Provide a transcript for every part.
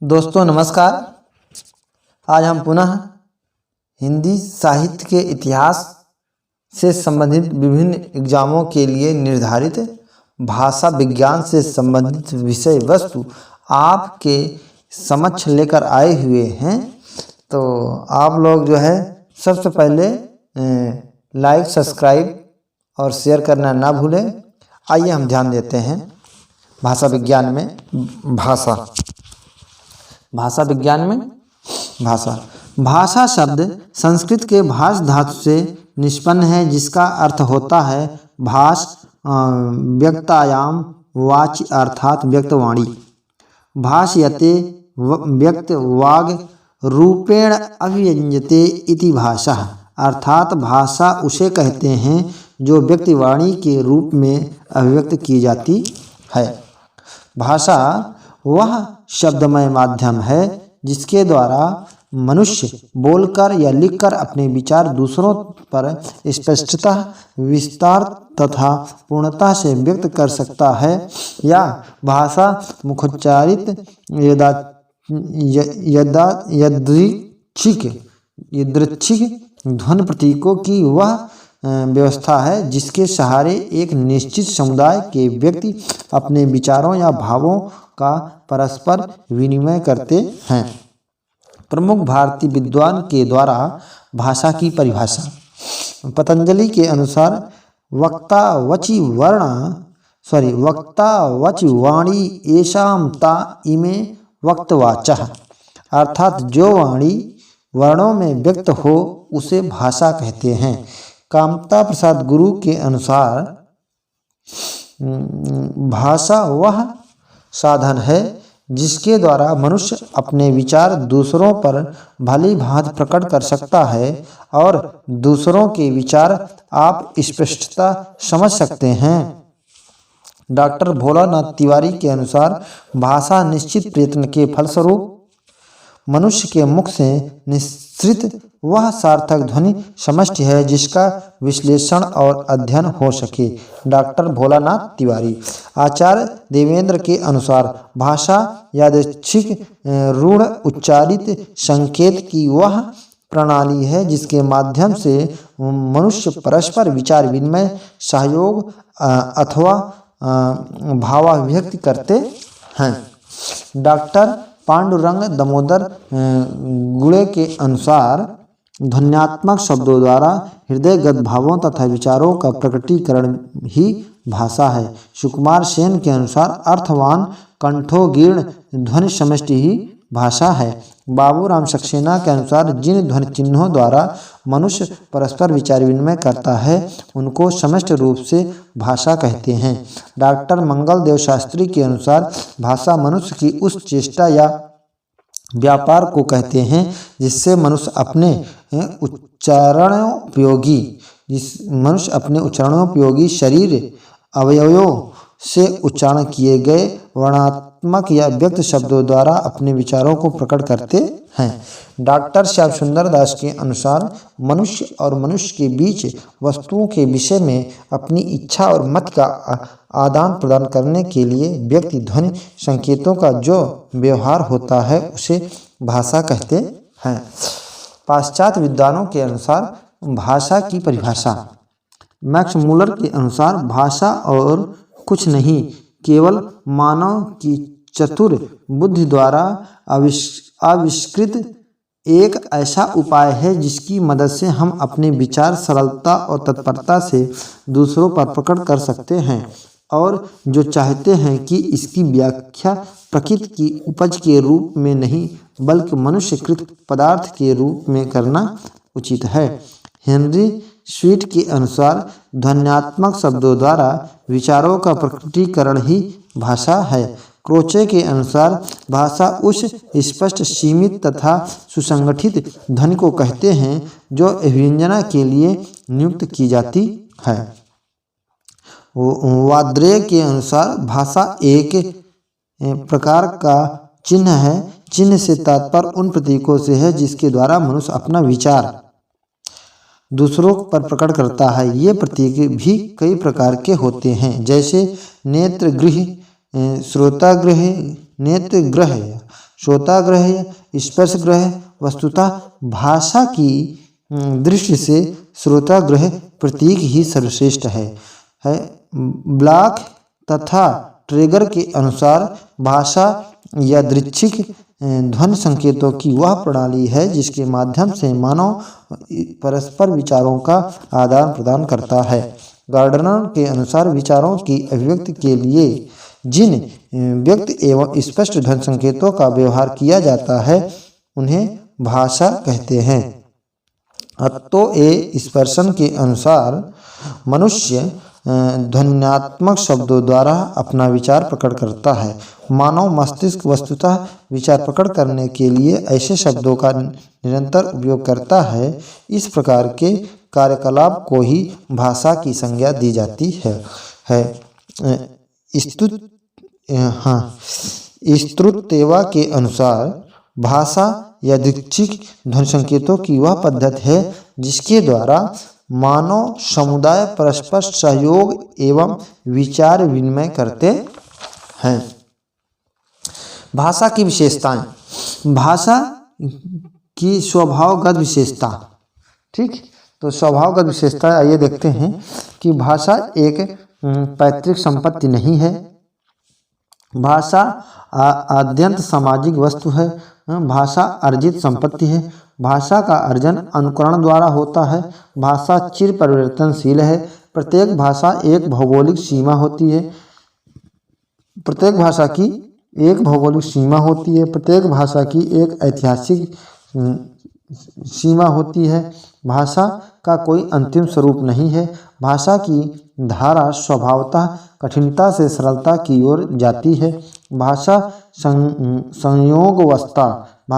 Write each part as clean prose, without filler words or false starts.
दोस्तों नमस्कार। आज हम पुनः हिंदी साहित्य के इतिहास से संबंधित विभिन्न एग्जामों के लिए निर्धारित भाषा विज्ञान से संबंधित विषय वस्तु आपके समक्ष लेकर आए हुए हैं। तो आप लोग जो है सबसे पहले लाइक, सब्सक्राइब और शेयर करना ना भूलें। आइए हम ध्यान देते हैं भाषा विज्ञान में भाषा विज्ञान में भाषा शब्द संस्कृत के भाष धातु से निष्पन्न है, जिसका अर्थ होता है भाष व्यक्तायाम वाच अर्थात व्यक्तवाणी। भाषयते व्यक्त वाग रूपेण अभिव्यंजते इति भाषा अर्थात भाषा उसे कहते हैं जो व्यक्तिवाणी के रूप में अभिव्यक्त की जाती है। भाषा वह शब्दमय माध्यम है जिसके द्वारा मनुष्य बोलकर या लिखकर अपने विचार दूसरों पर स्पष्टता, विस्तार तथा पूर्णता से व्यक्त कर सकता है। या भाषा मुखोच्चारित यादृच्छिक ध्वनि प्रतीकों की वह व्यवस्था है जिसके सहारे एक निश्चित समुदाय के व्यक्ति अपने विचारों या भावों का परस्पर विनिमय करते हैं। प्रमुख भारतीय विद्वान के द्वारा भाषा की परिभाषा। पतंजलि के अनुसार वक्ता वचि वाणी येषां ता इमे वक्तवाचः अर्थात जो वाणी वर्णों में व्यक्त हो उसे भाषा कहते हैं। कामता प्रसाद गुरु के अनुसार भाषा वह साधन है जिसके द्वारा मनुष्य अपने विचार दूसरों पर भली भांति प्रकट कर सकता है और दूसरों के विचार आप स्पष्टता समझ सकते हैं। डॉक्टर भोलानाथ तिवारी के अनुसार भाषा निश्चित प्रयत्न के फलस्वरूप मनुष्य के मुख से निस्सृत वह सार्थक ध्वनि समष्टि है जिसका विश्लेषण और अध्ययन हो सके। डॉक्टर भोलानाथ तिवारी। आचार्य देवेंद्र के अनुसार भाषा यादृच्छिक रूढ़ उच्चारित संकेत की वह प्रणाली है जिसके माध्यम से मनुष्य परस्पर विचार विनिमय, सहयोग अथवा भावाभिव्यक्ति करते हैं। डॉक्टर पांडुरंग दामोदर गुणे के अनुसार ध्वन्यात्मक शब्दों द्वारा हृदयगत भावों तथा विचारों का प्रकटीकरण ही भाषा है। सुकुमार सेन के अनुसार अर्थवान कंठोगीर्ण ध्वनि समष्टि ही भाषा है। बाबूराम सक्सेना के अनुसार जिन ध्वनि चिन्हों द्वारा मनुष्य परस्पर विचार विनिमय करता है उनको समष्ट रूप से भाषा कहते हैं। डॉक्टर मंगल देव शास्त्री के अनुसार भाषा मनुष्य की उस चेष्टा या व्यापार को कहते हैं जिससे मनुष्य अपने उच्चारणोपयोगी शरीर अवयवों से उच्चारण किए गए वर्णात्मक या व्यक्त शब्दों द्वारा अपने विचारों को प्रकट करते हैं। डॉक्टर श्याम सुंदर दास के अनुसार मनुष्य और मनुष्य के बीच वस्तुओं के विषय में अपनी इच्छा और मत का आदान प्रदान करने के लिए व्यक्ति ध्वनि संकेतों का जो व्यवहार होता है उसे भाषा कहते हैं। पाश्चात्य विद्वानों के अनुसार भाषा की परिभाषा। मैक्स मूलर के अनुसार भाषा और कुछ नहीं, केवल मानव की चतुर बुद्धि द्वारा आविष्कृत एक ऐसा उपाय है जिसकी मदद से हम अपने विचार सरलता और तत्परता से दूसरों पर प्रकट कर सकते हैं और जो चाहते हैं कि इसकी व्याख्या प्रकृति की उपज के रूप में नहीं बल्कि मनुष्यकृत पदार्थ के रूप में करना उचित है। हेनरी स्वीट के अनुसार ध्वन्यात्मक शब्दों द्वारा विचारों का प्रकटीकरण ही भाषा है। क्रोचे के अनुसार भाषा उस स्पष्ट, सीमित तथा सुसंगठित ध्वनि को कहते हैं जो अभिव्यंजना के लिए नियुक्त की जाती है। वाद्रे के अनुसार भाषा एक प्रकार का चिन्ह है। चिन्ह से तात्पर्य उन प्रतीकों से है जिसके द्वारा मनुष्य अपना विचार दूसरों पर प्रकट करता है। ये प्रतीक भी कई प्रकार के होते हैं, जैसे नेत्रगृह, श्रोतागृह, नेत्रग्रह, श्रोताग्राह्य, स्पर्शग्राह्य। वस्तुतः भाषा की दृष्टि से श्रोताग्राह्य प्रतीक ही सर्वश्रेष्ठ है। ब्लॉक तथा ट्रेगर के अनुसार भाषा यादृच्छिक ध्वनि संकेतों की वह प्रणाली है जिसके माध्यम से मानव परस्पर विचारों का आदान प्रदान करता है। गार्डनर के अनुसार विचारों की अभिव्यक्ति के लिए जिन व्यक्त एवं स्पष्ट ध्वनि संकेतों का व्यवहार किया जाता है उन्हें भाषा कहते हैं। अत्तो ए स्पर्शन के अनुसार मनुष्य ध्वन्यात्मक शब्दों द्वारा अपना विचार प्रकट करता है। मानव मस्तिष्क वस्तुतः विचार प्रकट करने के लिए ऐसे शब्दों का निरंतर उपयोग करता है। इस प्रकार के कार्यकलाप को ही भाषा की संज्ञा दी जाती है। स्तुत्यवा के अनुसार भाषा यादृच्छिक ध्वनि संकेतों की वह पद्धति है जिसके द्वारा मानव समुदाय परस्पर सहयोग एवं विचार विनिमय करते हैं। भाषा की विशेषताएं। भाषा की स्वभावगत विशेषता। ठीक, तो स्वभावगत विशेषता आइए देखते हैं कि भाषा एक पैतृक संपत्ति नहीं है। भाषा अत्यंत सामाजिक वस्तु है। भाषा अर्जित संपत्ति है। भाषा का अर्जन अनुकरण द्वारा होता है। भाषा चिर परिवर्तनशील है। प्रत्येक भाषा एक भौगोलिक सीमा होती है। प्रत्येक भाषा की एक भौगोलिक सीमा होती है। प्रत्येक भाषा की एक ऐतिहासिक सीमा होती है। भाषा का कोई अंतिम स्वरूप नहीं है। भाषा की धारा स्वभावतः कठिनता से सरलता की ओर जाती है। भाषा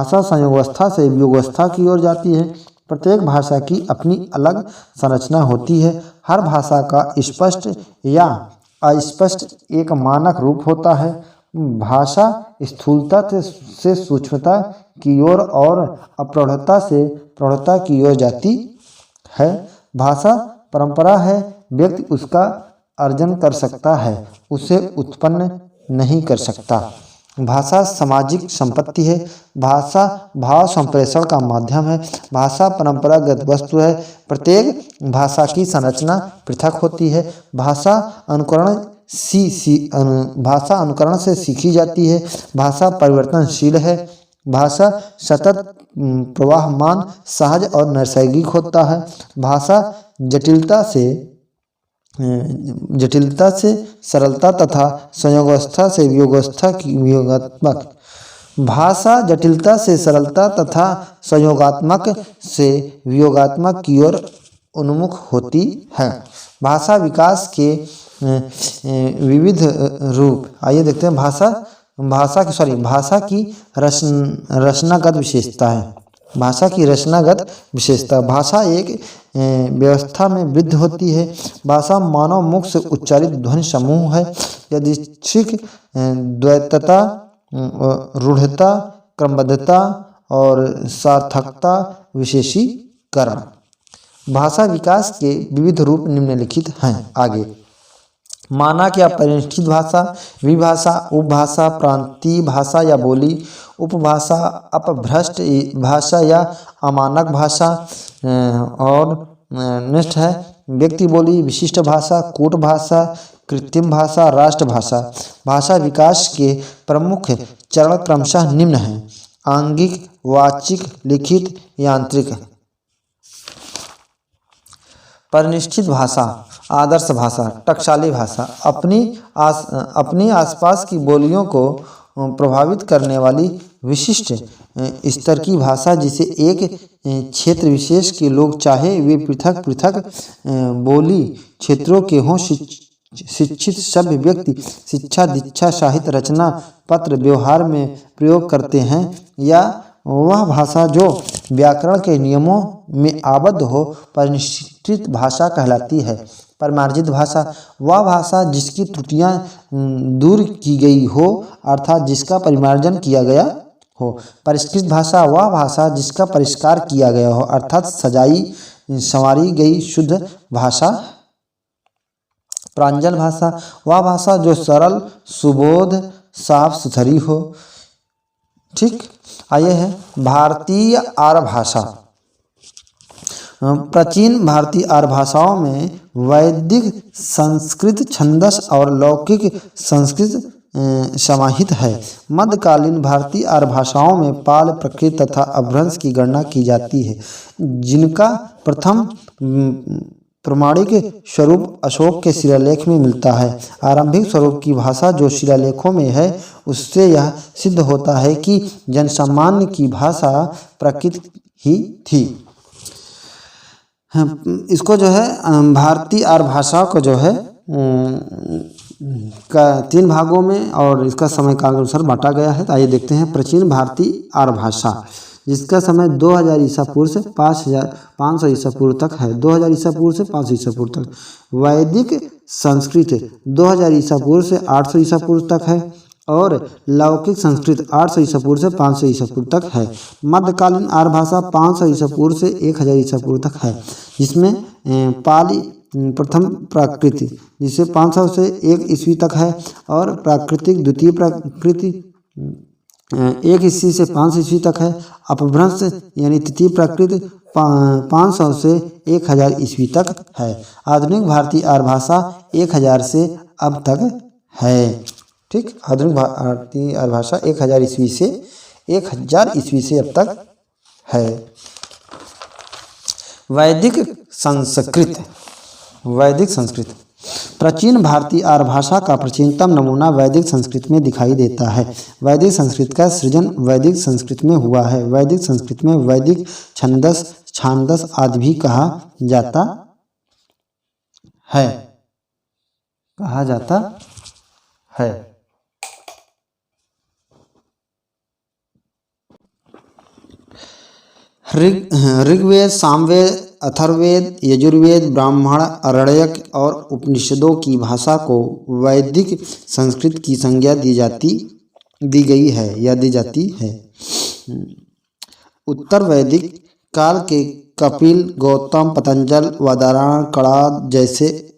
संयोगावस्था से वियोगावस्था की ओर जाती है। प्रत्येक भाषा की अपनी अलग संरचना होती है। हर भाषा का स्पष्ट या अस्पष्ट एक मानक रूप होता है। भाषा स्थूलता से सूक्ष्मता की ओर और अप्रौढ़ता से प्रौढ़ता की ओर जाती है। भाषा परंपरा है। व्यक्ति उसका अर्जन कर सकता है, उसे उत्पन्न नहीं कर सकता। भाषा सामाजिक संपत्ति है। भाषा भाव संप्रेषण का माध्यम है। भाषा परंपरागत वस्तु है। प्रत्येक भाषा की संरचना पृथक होती है। भाषा अनुकरण से सीखी जाती है। भाषा परिवर्तनशील है। भाषा सतत प्रवाहमान, सहज और नैसर्गिक होता है। भाषा जटिलता से सरलता तथा संयोगावस्था से वियोगावस्था की वियोगात्मक। भाषा जटिलता से सरलता तथा संयोगात्मक से वियोगात्मक की ओर उन्मुख होती है। भाषा विकास के विविध रूप आइए देखते हैं। भाषा की रचनागत विशेषता है। भाषा की रचनागत विशेषता। भाषा एक व्यवस्था में वृद्ध होती है। भाषा मानव मुख से उच्चारित ध्वनि समूह है। यादृच्छिक, द्वैतता, रूढ़ता, क्रमबद्धता और सार्थकता विशेषीकरण। भाषा विकास के विविध रूप निम्नलिखित हैं। आगे मानक या परिनिष्ठित भाषा, विभाषा, उपभाषा, प्रांतीय भाषा या बोली, उपभाषा, अपभ्रष्ट भाषा या अमानक भाषा। और नेक्स्ट है व्यक्ति बोली, विशिष्ट भाषा, कूट भाषा, कृत्रिम भाषा, राष्ट्रभाषा। भाषा विकास के प्रमुख चरण क्रमशः निम्न हैं। आंगिक, वाचिक, लिखित, यांत्रिक। परिनिष्ठित भाषा, आदर्श भाषा, टकसाली भाषा, अपनी आसपास की बोलियों को प्रभावित करने वाली विशिष्ट स्तर की भाषा जिसे एक क्षेत्र विशेष के लोग चाहे वे पृथक पृथक बोली क्षेत्रों के हों, शिक्षित सभ्य व्यक्ति शिक्षा, दीक्षा, साहित्य रचना, पत्र व्यवहार में प्रयोग करते हैं, या वह भाषा जो व्याकरण के नियमों में आबद्ध हो परिनिष्ठित भाषा कहलाती है। परिमार्जित भाषा, वह भाषा जिसकी त्रुटियां दूर की गई हो अर्थात जिसका परिमार्जन किया गया हो। परिष्कृत भाषा, वह भाषा जिसका परिष्कार किया गया हो अर्थात सजाई संवारी गई शुद्ध भाषा। प्रांजल भाषा, वह भाषा जो सरल, सुबोध, साफ सुथरी हो। ठीक। आइए है भारतीय आर्य भाषा। प्राचीन भारतीय आर्य भाषाओं में वैदिक संस्कृत छंदस और लौकिक संस्कृत समाहित है। मध्यकालीन भारतीय आर्य भाषाओं में पाल, प्राकृत तथा अपभ्रंश की गणना की जाती है, जिनका प्रथम प्रमाणिक स्वरूप अशोक के शिलालेख में मिलता है। आरंभिक स्वरूप की भाषा जो शिलालेखों में है, उससे यह सिद्ध होता है कि जनसामान्य की भाषा प्राकृत ही थी। इसको जो है भारतीय आर्य भाषा को जो है का 3 भागों में और इसका समय काल के अनुसार बांटा गया है। तो आइए देखते हैं प्राचीन भारतीय आर्य भाषा, जिसका समय 2000 ईसा पूर्व से 500 ईसा पूर्व तक है। 2000 ईसा पूर्व से 500 ईसा पूर्व तक। वैदिक संस्कृत 2000 ईसा पूर्व से 800 ईसा पूर्व तक है और लौकिक संस्कृत 800 ईसा पूर्व से 500 ईसा पूर्व तक है। मध्यकालीन आर्य भाषा 500 ईसा पूर्व से 1000 ईसा पूर्व तक है, जिसमें पाली प्रथम प्राकृत जिसे 500 से 1 ईस्वी तक है और प्राकृतिक द्वितीय प्राकृति 1 ईस्वी से 500 ईस्वी तक है। अपभ्रंश यानी तृतीय प्राकृत 500 से 1000 ईस्वी तक है। आधुनिक भारतीय आर्य भाषा 1000 से अब तक है। ठीक, आधुनिक भारतीय आर्य भाषा 1000 ईस्वी से अब तक है। वैदिक संस्कृत प्राचीन भारतीय आर्य भाषा का प्राचीनतम नमूना वैदिक संस्कृत में दिखाई देता है। वैदिक संस्कृत का सृजन वैदिक संस्कृत में हुआ है। वैदिक संस्कृत में वैदिक छांदस आदि भी कहा जाता है। ऋग्वेद, सामवेद, अथर्ववेद, यजुर्वेद, ब्राह्मण, आरण्यक और उपनिषदों की भाषा को वैदिक संस्कृत की संज्ञा दी जाती है। उत्तर वैदिक काल के कपिल, गौतम, पतंजल, वादरायण, कणाद जैसे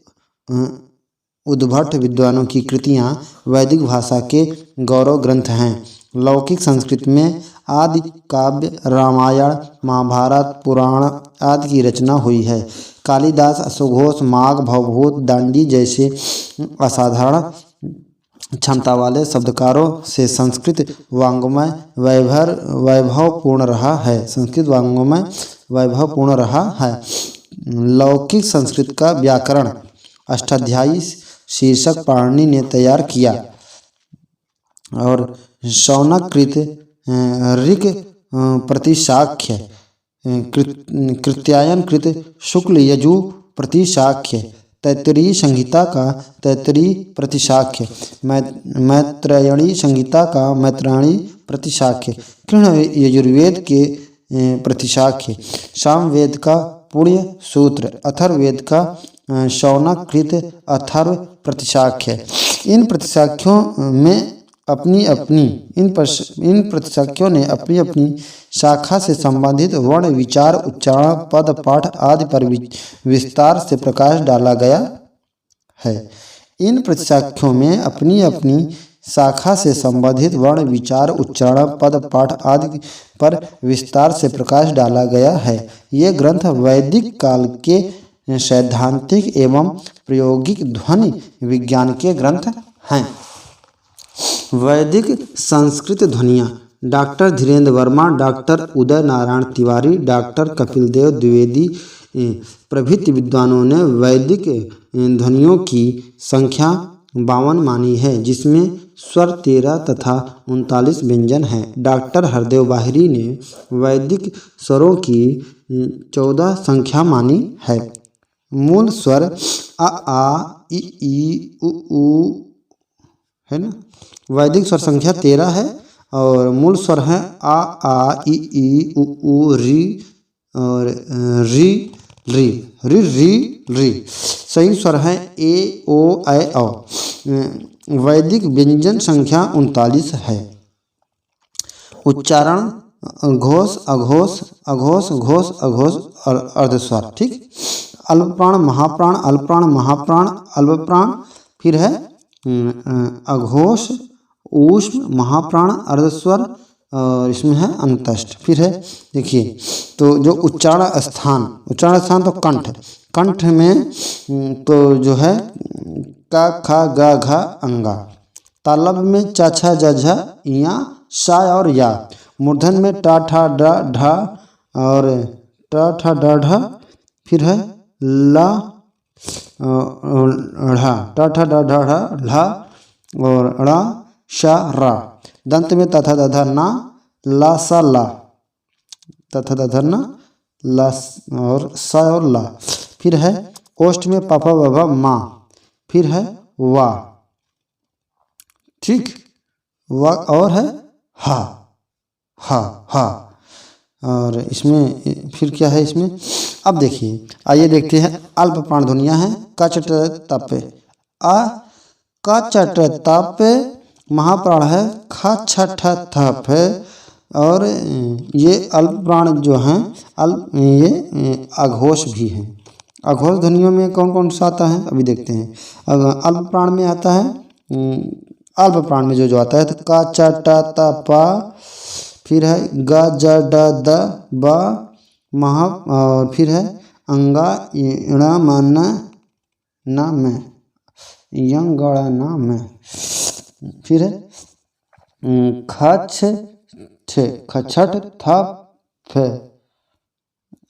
उद्भट विद्वानों की कृतियां वैदिक भाषा के गौरव ग्रंथ हैं। लौकिक संस्कृत में आदि काव्य, रामायण, महाभारत, पुराण आदि की रचना हुई है। कालिदास, अश्वघोष, माघ, भवभूत, दांडी जैसे असाधारण क्षमता वाले शब्दकारों से संस्कृत वाङ्मय वैभवपूर्ण रहा है। लौकिक संस्कृत का व्याकरण अष्टाध्यायी शीर्षक पाणिनि ने तैयार किया और शौनककृत, ऋक् प्रतिशाख्य, कृत्यायनकृत, शुक्ल यजु प्रतिशाख्य, तैत्तिरीय संहिता का तैत्तिरीय प्रतिशाख्य, मैत्रेयणी संहिता का मैत्रेयणी प्रतिशाख्य, कृण यजुर्वेद के प्रतिशाख्य, सामवेद का पुण्य सूत्र, अथर्ववेद का शौनककृत अथर्व प्रतिशाख्य। इन प्रतिशाख्यों ने अपनी अपनी शाखा से संबंधित वर्ण, विचार, उच्चारण, पद, पाठ आदि पर विस्तार से प्रकाश डाला गया है। इन प्रतिशाख्यों में अपनी अपनी शाखा से संबंधित वर्ण, विचार, उच्चारण, पद, पाठ आदि पर विस्तार से प्रकाश डाला गया है। ये ग्रंथ वैदिक काल के सैद्धांतिक एवं प्रायोगिक ध्वनि विज्ञान के ग्रंथ हैं। वैदिक संस्कृत ध्वनियाँ doctor Dhirendra Verma, doctor Uday Narayan Tiwari, doctor Kapildev Dwivedi प्रभृति विद्वानों ने वैदिक ध्वनियों की संख्या 52 मानी है, जिसमें स्वर 13 तथा 39 व्यंजन हैं। डॉक्टर हरदेव बाहरी ने वैदिक स्वरों की 14 संख्या मानी है। मूल स्वर अ, आ, इ, उ, है ना। वैदिक स्वर संख्या 13 है और मूल स्वर है आ, इ, उ, री और री, री। सही स्वर है ए, ओ, ऐ, औ। वैदिक व्यंजन संख्या 39 है। उच्चारण घोष, अघोष, अघोष, घोष, अघोष और अर्धस्वर। ठीक। अल्पप्राण, महाप्राण, अल्पप्राण, महाप्राण, अल्पप्राण, फिर है अघोष, ऊष्म, महाप्राण, अर्धस्वर, और इसमें है अंतस्थ। फिर है देखिए, तो जो उच्चारण स्थान तो कंठ में तो जो है का खा गा घा अंगा। तालब में चा छा जा झा या सा और या। मूर्धन में टा ठा डा ढा और टा ठा डा ढा। फिर है ला ढ़ा, टा ठा डा ढा ढा ढा और ड़ा शा रा। दंत में तथा दधा ना ला सा ला, तथा दधा ना ला और सा और ला। फिर है ओष्ठ में पापा बाबा मा। फिर है वा, ठीक, वा और है हा, हा। और इसमें फिर क्या है इसमें, अब देखिए, आइए देखते हैं अल्प प्राण ध्वनियाँ हैं। कचट तप आ, कचट तप महाप्राण है ख छठ थप है। और ये अल्प प्राण जो हैं ये अघोष भी हैं। अघोष ध्वनियों में कौन कौन सा आता है अभी देखते हैं। अल्प प्राण में आता है, अल्प प्राण में जो आता है तो का च ट त प। फिर है ग ज ड द ब महा। और फिर है अंगा इण मन न में यंगड़ न में। फिर है खछ ठे खछट थप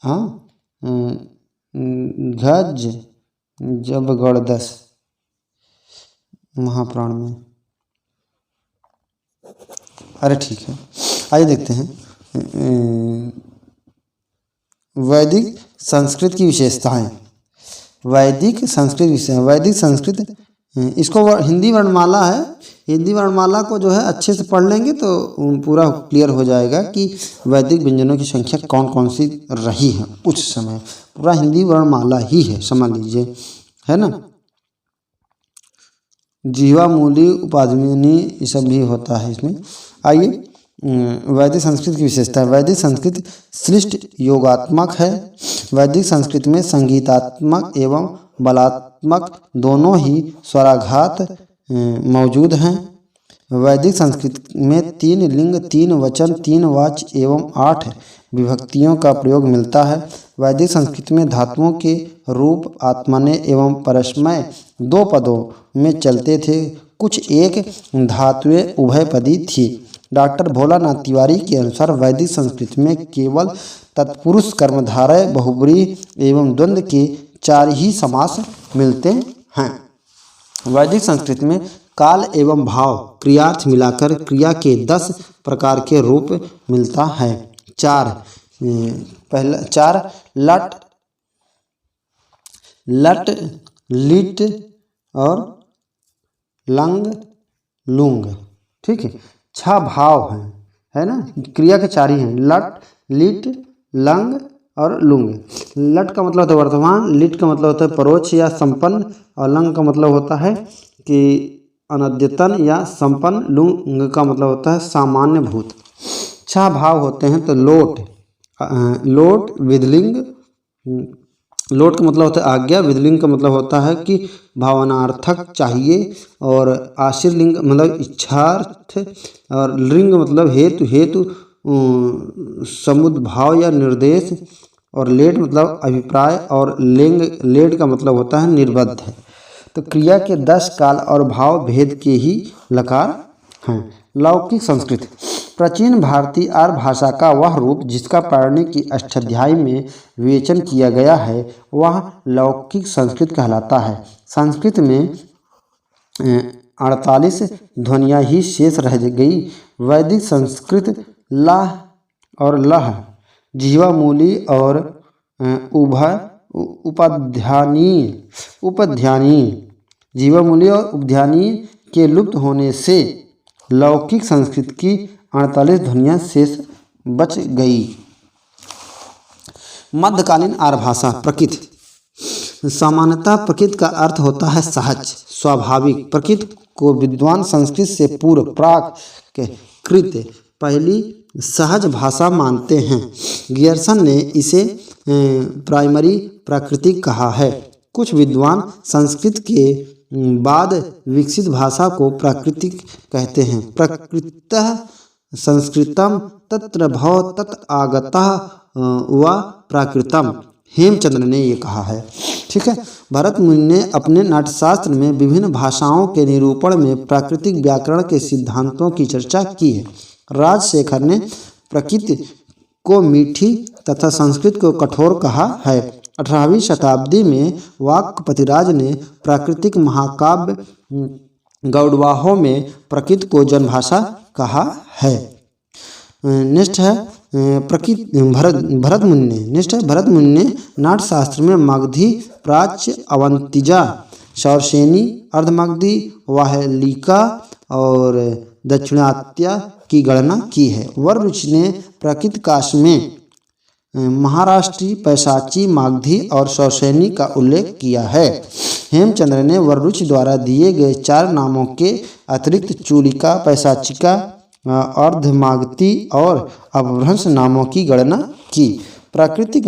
हाँ घज जब गढ़ दस महाप्राण में। अरे ठीक है, आइए देखते हैं वैदिक संस्कृत की विशेषताएं। वैदिक संस्कृत इसको हिंदी वर्णमाला है। हिंदी वर्णमाला को जो है अच्छे से पढ़ लेंगे तो पूरा क्लियर हो जाएगा कि वैदिक व्यंजनों की संख्या कौन कौन सी रही है उस समय। पूरा हिंदी वर्णमाला ही है, समझ लीजिए, है ना। जीवा मूली उपाधि ये सब भी होता है इसमें। आइए वैदिक संस्कृत की विशेषता है। वैदिक संस्कृत श्रेष्ठ योगात्मक है। वैदिक संस्कृत में संगीतात्मक एवं बलात्मक दोनों ही स्वराघात मौजूद हैं। वैदिक संस्कृत में 3 लिंग, 3 वचन, 3 वाच्य एवं 8 विभक्तियों का प्रयोग मिलता है। वैदिक संस्कृत में धातुओं के रूप आत्मनेय एवं परस्मय 2 पदों में चलते थे। कुछ एक धातुएं उभयपदी थी। डॉक्टर भोलानाथ तिवारी के अनुसार वैदिक संस्कृत में केवल तत्पुरुष, कर्मधारय, बहुब्रीहि एवं द्वंद्व के 4 ही समास मिलते हैं। वैदिक संस्कृत में काल एवं भाव क्रियार्थ मिलाकर क्रिया के 10 प्रकार के रूप मिलता है। 4 लट, लिट और लंग, लुंग, ठीक है। 6 भाव हैं, है ना। क्रिया के 4 ही हैं, लट, लिट, लंग और लुंग। लट का मतलब होता है वर्तमान, लिट का मतलब होता है परोक्ष या संपन्न, और लंग का मतलब होता है कि अनद्यतन या संपन्न। लुंग का मतलब होता है सामान्य भूत। 6 भाव होते हैं तो लोट विधलिंग, लोट का मतलब होता है आज्ञा, विधलिंग का मतलब होता है कि भावनार्थक चाहिए, और आशीर्लिंग मतलब इच्छार्थ, और लिंग मतलब हेतु समुद्भाव या निर्देश, और लेट मतलब अभिप्राय, और लेट का मतलब होता है निर्बद्ध है। तो क्रिया के 10 काल और भाव भेद के ही लकार हैं। लौकिक संस्कृत प्राचीन भारतीय आर्य भाषा का वह रूप जिसका पाणिनि की अष्टाध्यायी में विवेचन किया गया है वह लौकिक संस्कृत कहलाता है। संस्कृत में 48 ध्वनियाँ ही शेष रह गई। वैदिक संस्कृत लाह और लह, जीवा मूली और उपध्यानी, जीवा मूली और उपध्यानी के लुप्त होने से लौकिक संस्कृत की 48 ध्वनियाँ शेष बच गई। मध्यकालीन आर्य भाषा प्रकृत। सामान्यतः प्रकृत का अर्थ होता है सहज, स्वाभाविक। प्रकृत को विद्वान संस्कृत से पूर्व प्राक कृत पहली सहज भाषा मानते हैं। गियर्सन ने इसे प्राइमरी प्राकृतिक कहा है। कुछ विद्वान संस्कृत के बाद विकसित भाषा को प्राकृतिक कहते हैं। प्रकृतः संस्कृतम तत्र भव तत् आगतः व प्राकृतम। हेमचंद्र ने ये कहा है। ठीक है। भरत मुनि ने अपने नाट्यशास्त्र में विभिन्न भाषाओं के निरूपण में प्राकृतिक व्याकरण के सिद्धांतों की चर्चा की है। राजशेखर ने प्रकृति को मीठी तथा संस्कृत को कठोर कहा है। 18वीं शताब्दी में वाक्पतिराज ने प्राकृतिक महाकाव्य गौड़वाहों में प्रकृति को जनभाषा कहा है। नेक्स्ट है भरत मुनि ने नाट्यशास्त्र में मगधी, प्राच्य, अवंतिजा, शौरसेनी, अर्धमगधी, वाहलिका और दक्षिणात्या की गणना की है। वररुचि ने प्रकृति काश में महाराष्ट्री, पैशाची, मागधी और शौरसेनी का उल्लेख किया है। हेमचंद्र ने वररुचि द्वारा दिए गए 4 नामों के अतिरिक्त चूलिका, पैशाचिका, अर्धमागधी और अपभ्रंश नामों की गणना की। प्रकृति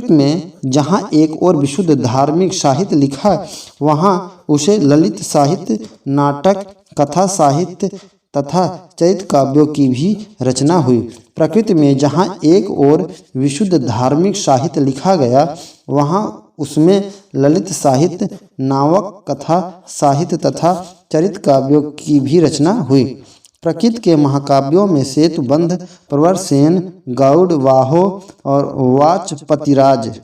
में जहाँ एक और विशुद्ध धार्मिक साहित्य लिखा वहाँ उसे ललित साहित्य, नाटक, कथा साहित्य तथा चरित्र काव्यों की भी रचना हुई। प्रकृति में जहाँ एक और विशुद्ध धार्मिक साहित्य लिखा गया वहाँ उसमें ललित साहित्य, नावक, कथा साहित्य तथा चरित्र काव्यों की भी रचना हुई। प्रकृति के महाकाव्यों में सेतुबंध, प्रवरसेन, गौड़ वाहो और वाचपतिराज,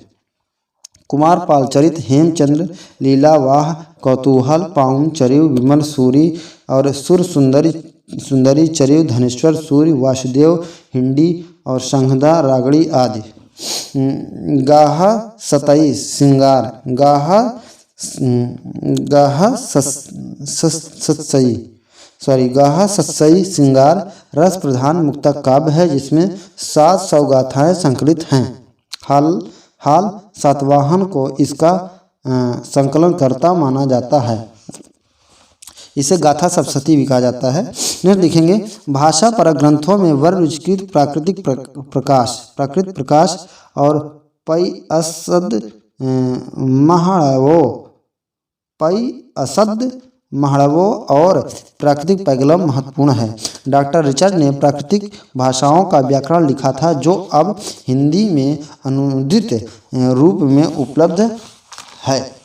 कुमारपाल चरित, हेमचंद्र, लीलावाह, कौतूहल, पाउन चरिव, विमल सूरी और सुर सुंदरी चरिव, धनेश्वर सूरी, वासुदेव हिंडी और संघदा रागड़ी आदि। गाहा सतई श्रृंगार, गाहा सत्सई श्रृंगार रस प्रधान मुक्तक काव्य है जिसमें 700 गाथाएं संकलित हैं। हाल सातवाहन को इसका संकलनकर्ता माना जाता है। इसे गाथा सप्तशती भी कहा जाता है। नेक्स्ट लिखेंगे भाषा परक ग्रंथों में वररुचिकृत प्राकृत प्रकाश और पै असद महड़वो और प्राकृतिक पैगलम महत्वपूर्ण है। डॉक्टर रिचर्ड ने प्राकृतिक भाषाओं का व्याकरण लिखा था जो अब हिंदी में अनुदित रूप में उपलब्ध है।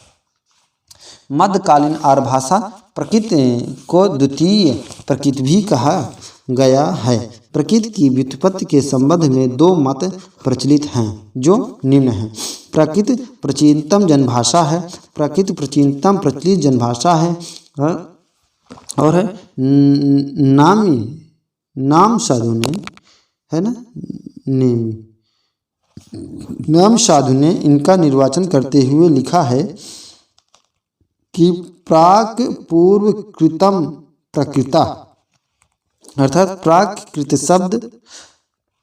मध्यकालीन आर्य भाषा प्रकृति को द्वितीय प्रकृति भी कहा गया है। प्रकृति की व्युत्पत्ति के संबंध में 2 मत प्रचलित हैं जो निम्न हैं। प्रकृति प्राचीनतम जनभाषा है। प्रकृति प्राचीनतम प्रचलित जनभाषा है और है नाम साधु ने इनका निर्वाचन करते हुए लिखा है कि प्राक पूर्व कृतम प्रकृता, अर्थात प्राकृत शब्द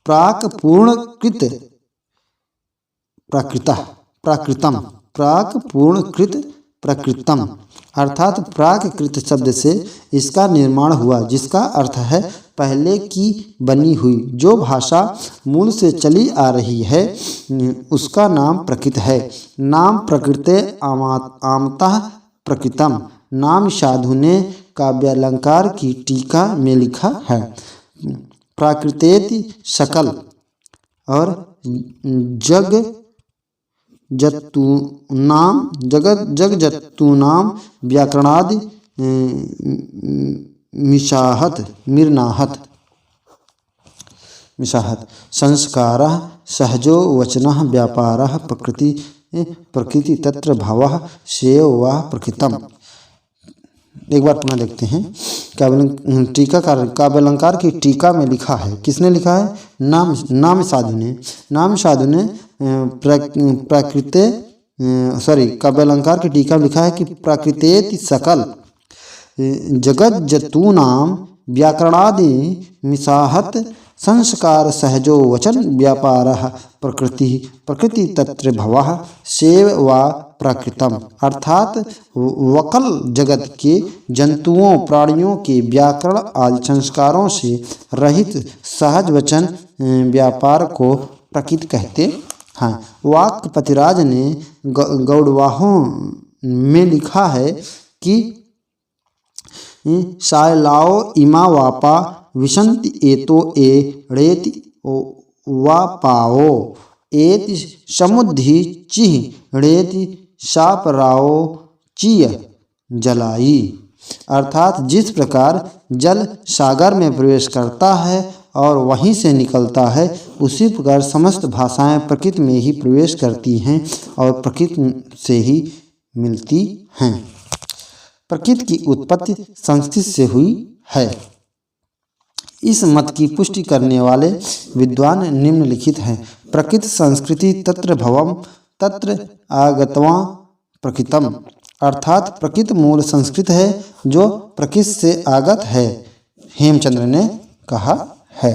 प्राक पूर्णकृत प्राकृतम, प्राक पूर्णकृत प्रकृतम अर्थात प्राकृत शब्द से इसका निर्माण हुआ जिसका अर्थ है पहले की बनी हुई। जो भाषा मूल से चली आ रही है उसका नाम प्रकृत है। नाम प्रकृते आमतः प्रकृतम। नाम साधु ने काव्यालंकार की टीका में लिखा है प्राकृतेति सकल और जगजत्तूनाम व्याकरणादि मिशाहत संस्कारः सहजो वचनः व्यापारः प्रकृति तत्र भवः सेव वा प्रकृतम। एक बार पुनः देखते हैं। काव्यालंकार की टीका में लिखा है, किसने लिखा है? नाम साधु ने काव्यालंकार की टीका में लिखा है कि प्राकृतेति सकल जगज्जतूनाम व्याकरणादि मिशाहत संस्कार सहजो वचन व्यापारः प्रकृति तत्र भवः सेव वा प्राकृतम। अर्थात वकल जगत के जंतुओं प्राणियों के व्याकरण आदि संस्कारों से रहित सहज वचन व्यापार को प्रकृति कहते हैं। वाक्पतिराज ने गौड़वाहों में लिखा है कि सायलाओ इमा वापा विशन्ति एतो एड़ेति वापाओ एति समुद्धि चिह ड़ेति सापराओ चिय जलाई। अर्थात जिस प्रकार जल सागर में प्रवेश करता है और वहीं से निकलता है, उसी प्रकार समस्त भाषाएं प्रकृति में ही प्रवेश करती हैं और प्रकृति से ही मिलती हैं। प्रकृति की उत्पत्ति संस्कृत से हुई है। इस मत की पुष्टि करने वाले विद्वान निम्नलिखित हैं। प्रकृति संस्कृति तत्र भवम तत्र आगतवां प्रकृतम। अर्थात प्रकृति मूल संस्कृत है जो प्रकृति से आगत है, हेमचंद्र ने कहा है।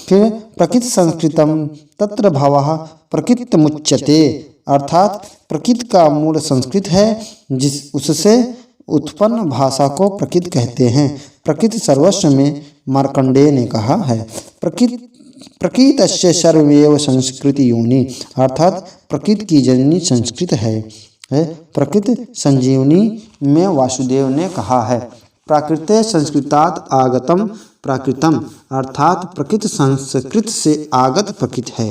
फिर प्रकृति संस्कृतम तत्र भवः प्रकृतिमुच्यते। अर्थात प्रकृति का मूल संस्कृत है, उससे उत्पन्न भाषा को प्रकृति कहते हैं। प्रकृति सर्वस्व में मार्कंडेय ने कहा है। प्रकृतस्य सर्वमेव संस्कृति योनि। अर्थात प्रकृति की जननी संस्कृत है। प्रकृति संजीवनी में वासुदेव ने कहा है। प्राकृते संस्कृतात् आगतम प्राकृतम। अर्थात प्रकृति संस्कृत से आगत प्रकृति है।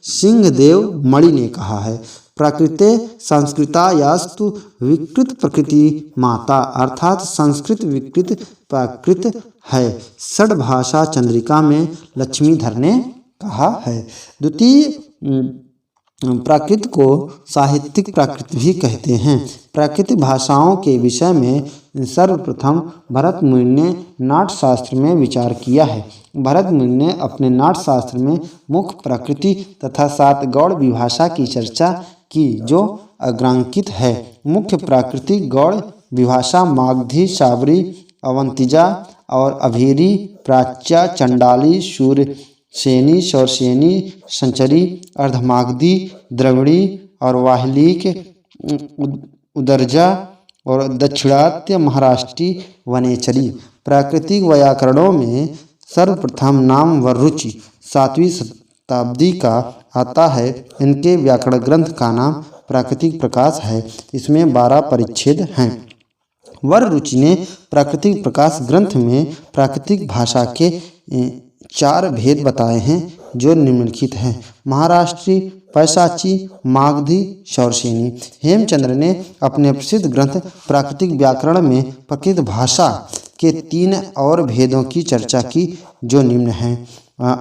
सिंहदेव मणि ने कहा है। प्राकृते संस्कृतायास्तु विकृत प्रकृति माता। अर्थात संस्कृत विकृत प्राकृत है। षड्भाषा चंद्रिका में लक्ष्मीधर ने कहा है। द्वितीय प्राकृत को साहित्यिक प्राकृत भी कहते हैं। प्राकृतिक भाषाओं के विषय में सर्वप्रथम भरत मुनि ने नाट्यशास्त्र में विचार किया है। भरत मुनि ने अपने नाट्यशास्त्र में मुख्य प्राकृति तथा 7 गौड़ विभाषा की चर्चा की, जो अग्रांकित है। मुख्य प्राकृतिक गौड़ विभाषा मागधी, साबरी, अवंतिजा और अभीरी, प्राच्या, चंडाली, शूरसेनी, शौरसेनी, संचरी, अर्धमागधी, द्रविड़ी और वाहलिक, उदरजा और दक्षिणात्य महाराष्ट्री, वनेचरी। प्राकृतिक व्याकरणों में सर्वप्रथम नाम वररुचि 7वीं शताब्दी का आता है। इनके व्याकरण ग्रंथ का नाम प्राकृतिक प्रकाश है। इसमें 12 परिच्छेद हैं। वररुचि ने प्राकृतिक प्रकाश ग्रंथ में प्राकृतिक भाषा के 4 भेद बताए हैं, जो निम्नलिखित हैं। महाराष्ट्री, पैशाची, मागधी, शौरसेनी। हेमचंद्र ने अपने प्रसिद्ध ग्रंथ प्राकृतिक व्याकरण में प्राकृत भाषा के 3 और भेदों की चर्चा की, जो निम्न हैं।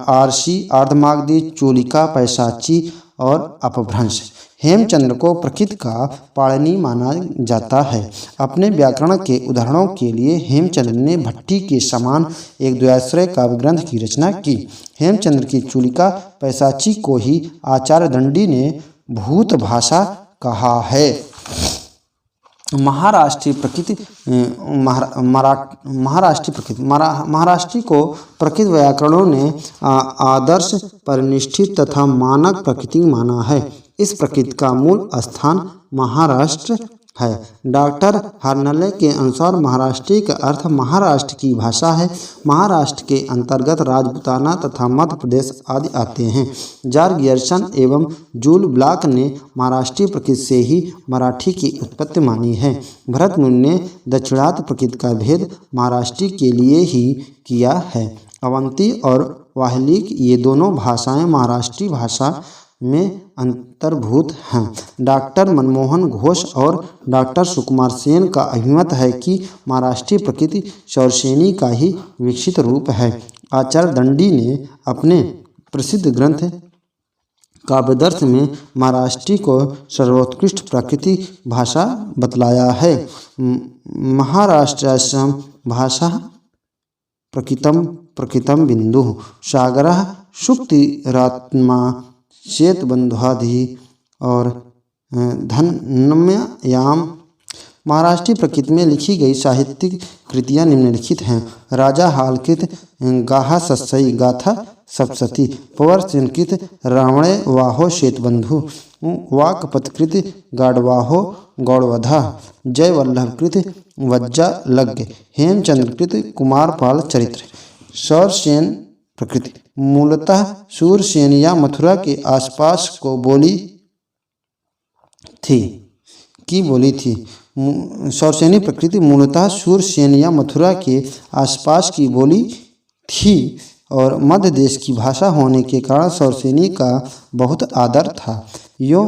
आरसी, अर्धमागधी, चूलिका, पैशाची और अपभ्रंश। हेमचंद्र को प्रकृति का पाणिनि माना जाता है। अपने व्याकरण के उदाहरणों के लिए हेमचंद्र ने भट्टी के समान एक द्वयाश्रय काव्य ग्रंथ की रचना की। हेमचंद्र की चूलिका पैशाची को ही आचार्य दंडी ने भूत भाषा कहा है। महाराष्ट्री प्रकृति महाराष्ट्री को प्रकृत व्याकरणों ने आदर्श, परिनिष्ठित तथा मानक प्रकृति माना है। इस प्रकृति का मूल स्थान महाराष्ट्र है। डॉक्टर हरनले के अनुसार महाराष्ट्री का अर्थ महाराष्ट्र की भाषा है। महाराष्ट्र के अंतर्गत राजपूताना तथा मध्य प्रदेश आदि आते हैं। जॉर्ज गियर्सन एवं जूल ब्लॉक ने महाराष्ट्रीय प्रकृति से ही मराठी की उत्पत्ति मानी है। भरत मुनि ने दक्षिणात्य प्रकृति का भेद महाराष्ट्री के लिए ही किया है। अवंती और वाहलिक ये दोनों भाषाएं महाराष्ट्री भाषा में अंतर्भूत हैं। डॉक्टर मनमोहन घोष और डॉक्टर सुकुमार सेन का अभिमत है कि महाराष्ट्रीय प्रकृति शौरसेनी का ही विकसित रूप है। आचार्य दंडी ने अपने प्रसिद्ध ग्रंथ काव्यदर्श में महाराष्ट्री को सर्वोत्कृष्ट प्राकृतिक भाषा बतलाया है। महाराष्ट्रास्यां भाषा प्रकृतम बिंदु सागरः शुक्तिरात्मा श्वेतबंध्वाधि और धन्ययाम। महाराष्ट्रीय प्रकृति में लिखी गई साहित्यिक कृतियाँ निम्नलिखित हैं। राजा हालकृत गाहा सस्सई गाथा सप्तशती, पवर्षणकृत रावणे वाहो श्वेतबंधु, वाकपतकृत गाढ़वाहो गौड़वधा, जयवल्लभकृत वज्जा लग्ग, हेमचंद्रकृत कुमारपाल चरित्र। शौरसेन प्रकृति मूलतः शूरसेन या मथुरा के आसपास को बोली थी। शौरसेनी प्रकृति मूलतः शूरसेन या मथुरा के आसपास की बोली थी और मध्य देश की भाषा होने के कारण शौरसेनी का बहुत आदर था। यो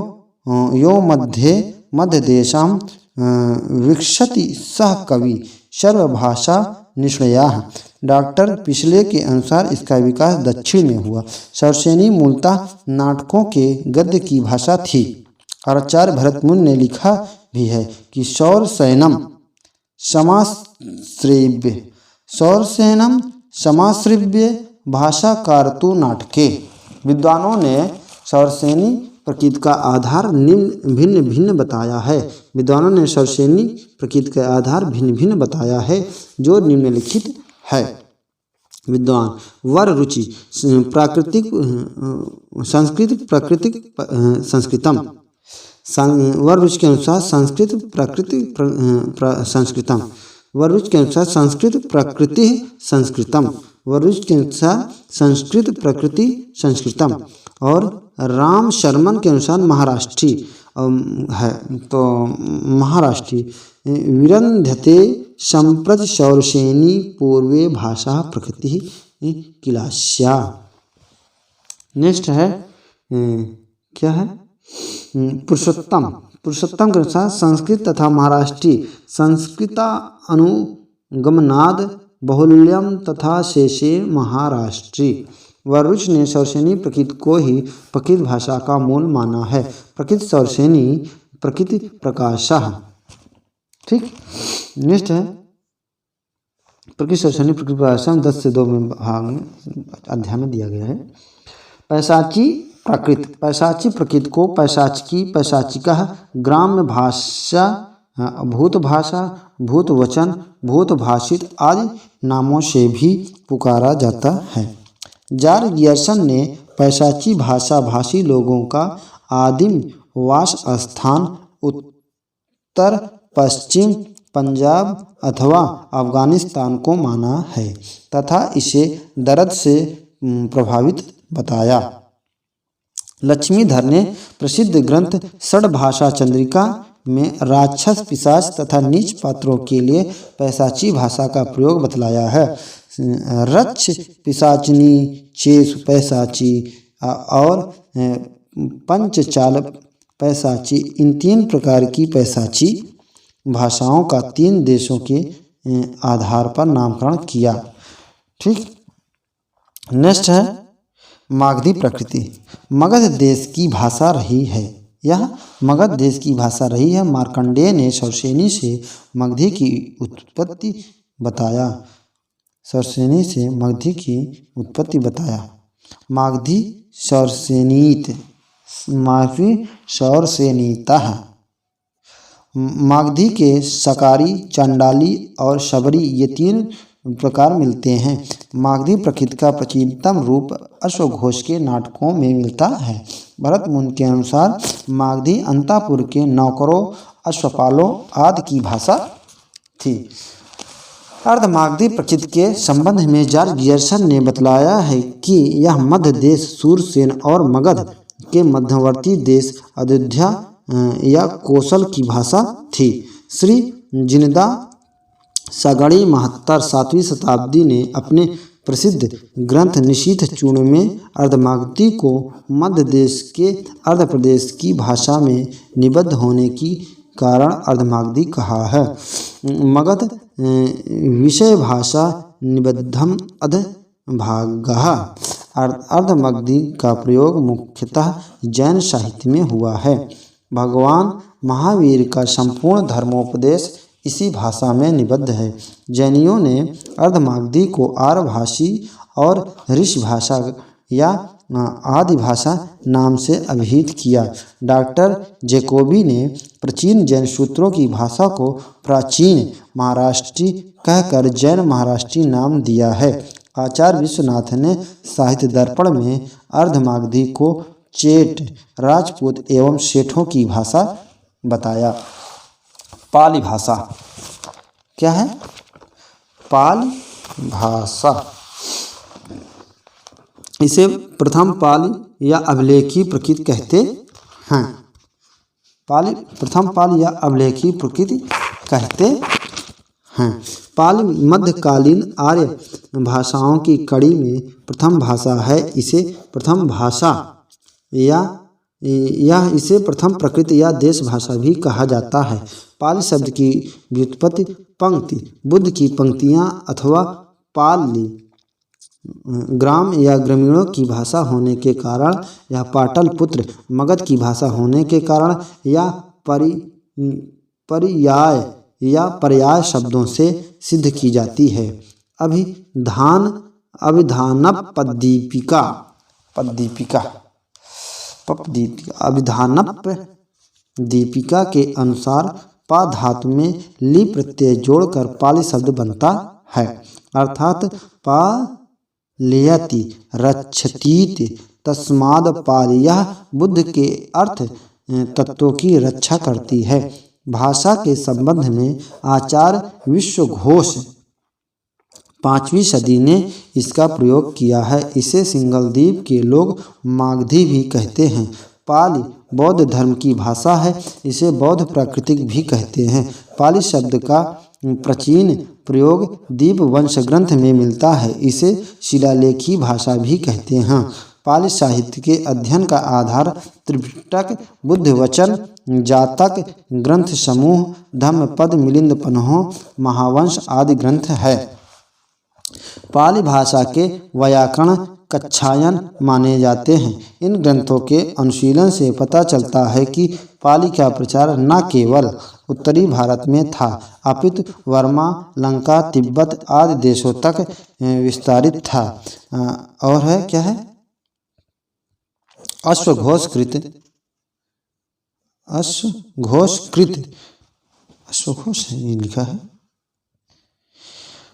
मध्य देशम विकसति सह कवि सर्वभाषा निश्रयाः। डॉक्टर पिछले के अनुसार इसका विकास दक्षिण में हुआ। शौरसेनी मूलतः नाटकों के गद्य की भाषा थी। आचार्य भरतमुनि ने लिखा भी है कि शौरसेनम समाश्रिव्य भाषा कारतु नाटके। विद्वानों ने शौरसेनी प्रकृति का आधार भिन्न भिन्न बताया है जो निम्नलिखित है। विद्वान वर रुचि प्राकृतिक संस्कृतम। वर रुचि के अनुसार संस्कृत संस्कृतम। वर रुचि के अनुसार संस्कृत प्रकृति संस्कृतम। वर रुचि के अनुसार संस्कृत प्रकृति संस्कृतम। और राम शर्मन के अनुसार महाराष्ट्री है तो महाराष्ट्री। विरंध्यते संप्रति शौरसेनी पूर्वे भाषा प्रकृति किलास्या। नेक्स्ट है क्या है पुरुषोत्तम के अनुसार संस्कृत तथा महाराष्ट्री संस्कृता अनुगमनाद बहुल्यम तथा शेषे महाराष्ट्री। वरुच ने शौरसेनी प्रकृति को ही प्रकृत भाषा का मूल माना है। प्रकृत शौरसेनी प्रकृति प्रकाशः। ठीक, नेक्स्ट है प्रकृति शौरसेनी प्रकृति प्रकाशः 10 से 2 में भाग में अध्याय में दिया गया है। पैशाची प्रकृति को पैशाचिका ग्राम्य भाषा भूत भाषा भूत वचन भूत भाषित आदि नामों से भी पुकारा जाता है। जॉर्ज गियर्सन ने पैशाची भाषा भाषी लोगों का आदिम वास स्थान उत्तर पश्चिम पंजाब अथवा अफगानिस्तान को माना है तथा इसे दर्द से प्रभावित बताया। लक्ष्मीधर ने प्रसिद्ध ग्रंथ षड्भाषा चंद्रिका में राक्षस पिशाच तथा नीच पात्रों के लिए पैशाची भाषा का प्रयोग बतलाया है। रक्ष पिशाचिनी चेसु पैशाची और पंचचाल पैशाची, इन 3 प्रकार की पैशाची भाषाओं का 3 देशों के आधार पर नामकरण किया। ठीक, नेक्स्ट है मागधी प्रकृति। मगध देश की भाषा रही है। यह मगध देश की भाषा रही है। मार्कंडेय ने शौरसेनी से मगधी की उत्पत्ति बताया। मागधी शौरसेनीतः। मागधी के सकारी, चंडाली और शबरी ये 3 प्रकार मिलते हैं। मागधी प्रकृति का प्राचीनतम रूप अश्वघोष के नाटकों में मिलता है। भरत मुनि के अनुसार मागधी अंतापुर के नौकरों अश्वपालों आदि की भाषा थी। अर्धमागधी प्रकृति के संबंध में जॉर्ज गियर्सन ने बतलाया है कि यह मध्य देश सूरसेन और मगध के मध्यवर्ती देश अयोध्या या कोसल की भाषा थी। श्री जिनदा सागणी महत्तर 7वीं शताब्दी ने अपने प्रसिद्ध ग्रंथ निशीथ चूर्ण में अर्धमागधी को मध्य देश के अर्ध प्रदेश की भाषा में निबद्ध होने की कारण अर्धमागधी कहा है। मगध विषय भाषा निबद्धम अधभागः। अर्धमागधी का प्रयोग मुख्यतः जैन साहित्य में हुआ है। भगवान महावीर का संपूर्ण धर्मोपदेश इसी भाषा में निबद्ध है। जैनियों ने अर्धमागधी को आर्यभाषी और ऋषि भाषा या आदि भाषा नाम से अभिहित किया। डॉक्टर जैकोबी ने प्राचीन जैन सूत्रों की भाषा को प्राचीन महाराष्ट्री कहकर जैन महाराष्ट्री नाम दिया है। आचार्य विश्वनाथ ने साहित्य दर्पण में अर्धमागधी को चेट, राजपूत एवं सेठों की भाषा बताया। पाली भाषा क्या है? पाली भाषा, इसे प्रथम पाली या अभिलेखी प्रकृति कहते हैं। प्रथम पाली या अभिलेखी प्रकृति कहते हैं। पाली मध्यकालीन आर्य भाषाओं की कड़ी में प्रथम भाषा है। इसे प्रथम भाषा या इसे प्रथम प्रकृति या देश भाषा भी कहा जाता है। पाली शब्द की व्युत्पत्ति पंक्ति, बुद्ध की पंक्तियाँ अथवा पाली ग्राम या ग्रामीणों की भाषा होने के कारण या पाटलिपुत्र मगध की भाषा होने के कारण या पर्याय या पर्याय शब्दों से सिद्ध की जाती है। अभिधानप दीपिका के अनुसार पा धातु में ली प्रत्यय जोड़कर पाली शब्द बनता है, अर्थात पालयति रक्षतीति तस्माद् पालियः बुद्ध के अर्थ तत्वों की रक्षा करती है। भाषा के संबंध में आचार्य विश्वघोष 5वीं सदी ने इसका प्रयोग किया है। इसे सिंगलद्वीप के लोग मागधी भी कहते हैं। पाली बौद्ध धर्म की भाषा है। इसे बौद्ध प्राकृतिक भी कहते हैं। पाली शब्द का प्राचीन प्रयोग दीप वंश ग्रंथ में मिलता है। इसे शिलालेखी भाषा भी कहते हैं। पाली साहित्य के अध्ययन का आधार त्रिपिटक, बुद्ध वचन, जातक ग्रंथ समूह, धम्मपद, मिलिंद पन्हों, महावंश आदि ग्रंथ है। पाली भाषा के व्याकरण कच्छायन माने जाते हैं। इन ग्रंथों के अनुशीलन से पता चलता है कि पाली का प्रचार न केवल उत्तरी भारत में था, अपितु वर्मा, लंका, तिब्बत आदि देशों तक विस्तारित था। और है क्या है, अश्वघोषकृत ये लिखा है